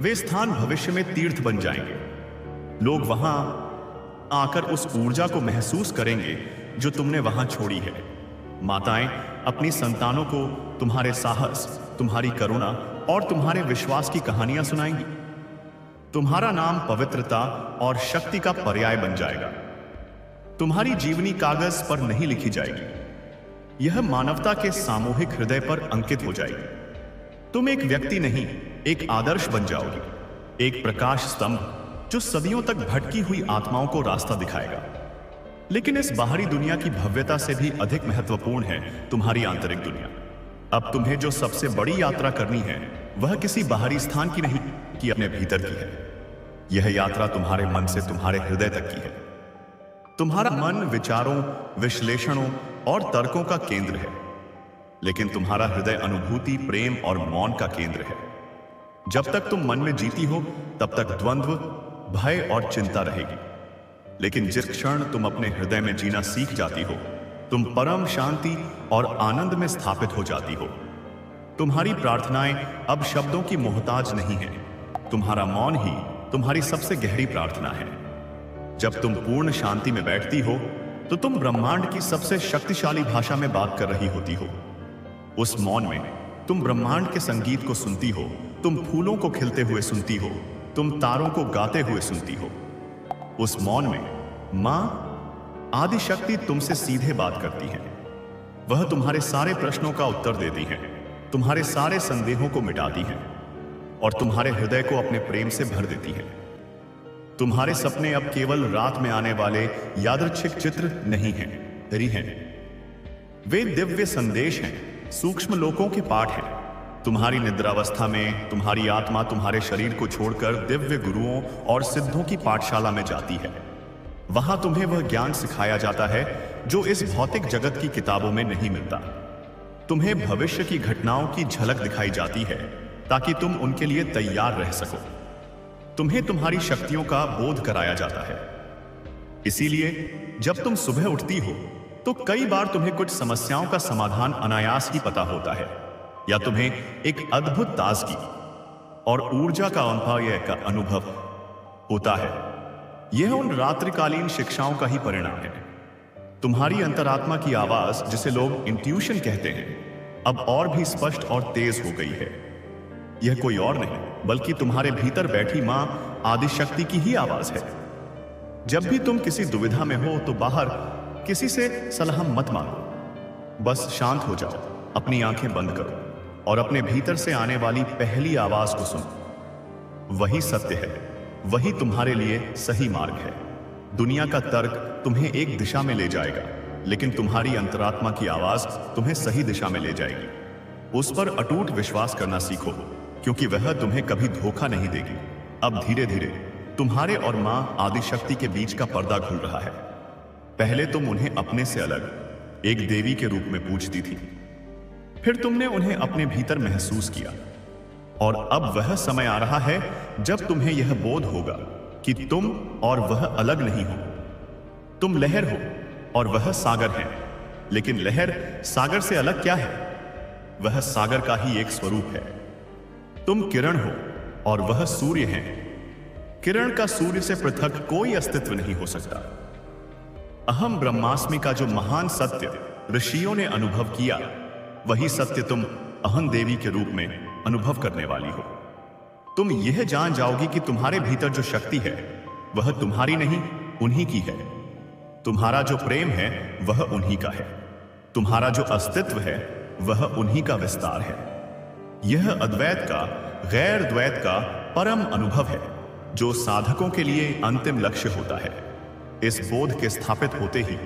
वे स्थान भविष्य में तीर्थ बन जाएंगे। लोग वहां आकर उस ऊर्जा को महसूस करेंगे जो तुमने वहां छोड़ी है। माताएं अपनी संतानों को तुम्हारे साहस, तुम्हारी करुणा और तुम्हारे विश्वास की कहानियां सुनाएंगी। तुम्हारा नाम पवित्रता और शक्ति का पर्याय बन जाएगा। तुम्हारी जीवनी कागज पर नहीं लिखी जाएगी, यह मानवता के सामूहिक हृदय पर अंकित हो जाएगी। तुम एक व्यक्ति नहीं, एक आदर्श बन जाओगे, एक प्रकाश स्तंभ जो सदियों तक भटकी हुई आत्माओं को रास्ता दिखाएगा। लेकिन इस बाहरी दुनिया की भव्यता से भी अधिक महत्वपूर्ण है तुम्हारी आंतरिक दुनिया। अब तुम्हें जो सबसे बड़ी यात्रा करनी है वह किसी बाहरी स्थान की नहीं, कि अपने भीतर की है। यह यात्रा तुम्हारे मन से तुम्हारे हृदय तक की है। तुम्हारा मन विचारों, विश्लेषणों और तर्कों का केंद्र है, लेकिन तुम्हारा हृदय अनुभूति, प्रेम और मौन का केंद्र है। जब तक तुम मन में जीती हो तब तक द्वंद्व, भय और चिंता रहेगी। लेकिन जिस क्षण तुम अपने हृदय में जीना सीख जाती हो, तुम परम शांति और आनंद में स्थापित हो जाती हो। तुम्हारी प्रार्थनाएं अब शब्दों की मोहताज नहीं है। तुम्हारा मौन ही तुम्हारी सबसे गहरी प्रार्थना है। जब तुम पूर्ण शांति में बैठती हो तो तुम ब्रह्मांड की सबसे शक्तिशाली भाषा में बात कर रही होती हो। उस मौन में तुम ब्रह्मांड के संगीत को सुनती हो, तुम फूलों को खिलते हुए सुनती हो, तुम तारों को गाते हुए सुनती हो। उस मौन में मां आदि शक्ति तुमसे सीधे बात करती है। वह तुम्हारे सारे प्रश्नों का उत्तर देती है, तुम्हारे सारे संदेहों को मिटाती है और तुम्हारे हृदय को अपने प्रेम से भर देती है। तुम्हारे सपने अब केवल रात में आने वाले यादृच्छिक चित्र नहीं हैं, वे दिव्य संदेश हैं, सूक्ष्म लोकों के पाठ हैं। तुम्हारी निद्रावस्था में तुम्हारी आत्मा तुम्हारे शरीर को छोड़कर दिव्य गुरुओं और सिद्धों की पाठशाला में जाती है। वहां तुम्हें वह ज्ञान सिखाया जाता है जो इस भौतिक जगत की किताबों में नहीं मिलता। तुम्हें भविष्य की घटनाओं की झलक दिखाई जाती है ताकि तुम उनके लिए तैयार रह सको। तुम्हें तुम्हारी शक्तियों का बोध कराया जाता है। इसीलिए जब तुम सुबह उठती हो तो कई बार तुम्हें कुछ समस्याओं का समाधान अनायास ही पता होता है, या तुम्हें एक अद्भुत ताजगी और ऊर्जा का अनुभव होता है। यह उन रात्रिकालीन शिक्षाओं का ही परिणाम है। तुम्हारी अंतरात्मा की आवाज, जिसे लोग इंट्यूशन कहते हैं, अब और भी स्पष्ट और तेज हो गई है। यह कोई और नहीं बल्कि तुम्हारे भीतर बैठी मां आदिशक्ति की ही आवाज है। जब भी तुम किसी दुविधा में हो तो बाहर किसी से सलाह मत मांगो, बस शांत हो जाओ, अपनी आंखें बंद करो और अपने भीतर से आने वाली पहली आवाज को सुनो। वही सत्य है, वही तुम्हारे लिए सही मार्ग है। दुनिया का तर्क तुम्हें एक दिशा में ले जाएगा, लेकिन तुम्हारी अंतरात्मा की आवाज तुम्हें सही दिशा में ले जाएगी। उस पर अटूट विश्वास करना सीखो, क्योंकि वह तुम्हें कभी धोखा नहीं देगी। अब धीरे धीरे तुम्हारे और मां आदिशक्ति के बीच का पर्दा खुल रहा है। पहले तुम उन्हें अपने से अलग एक देवी के रूप में पूजती थी, फिर तुमने उन्हें अपने भीतर महसूस किया, और अब वह समय आ रहा है जब तुम्हें यह बोध होगा कि तुम और वह अलग नहीं हो। तुम लहर हो और वह सागर है, लेकिन लहर सागर से अलग क्या है? वह सागर का ही एक स्वरूप है। तुम किरण हो और वह सूर्य है। किरण का सूर्य से पृथक कोई अस्तित्व नहीं हो सकता। अहम ब्रह्मास्मि का जो महान सत्य ऋषियों ने अनुभव किया, वही सत्य तुम अहं देवी के रूप में अनुभव करने वाली हो। तुम यह जान जाओगी कि तुम्हारे भीतर जो शक्ति है वह तुम्हारी नहीं, उन्हीं की है। तुम्हारा जो प्रेम है वह उन्हीं का है। तुम्हारा जो अस्तित्व है वह उन्हीं का विस्तार है। यह अद्वैत का, गैर द्वैत का परम अनुभव है जो साधकों के लिए अंतिम लक्ष्य होता है। इस बोध के स्थापित होते ही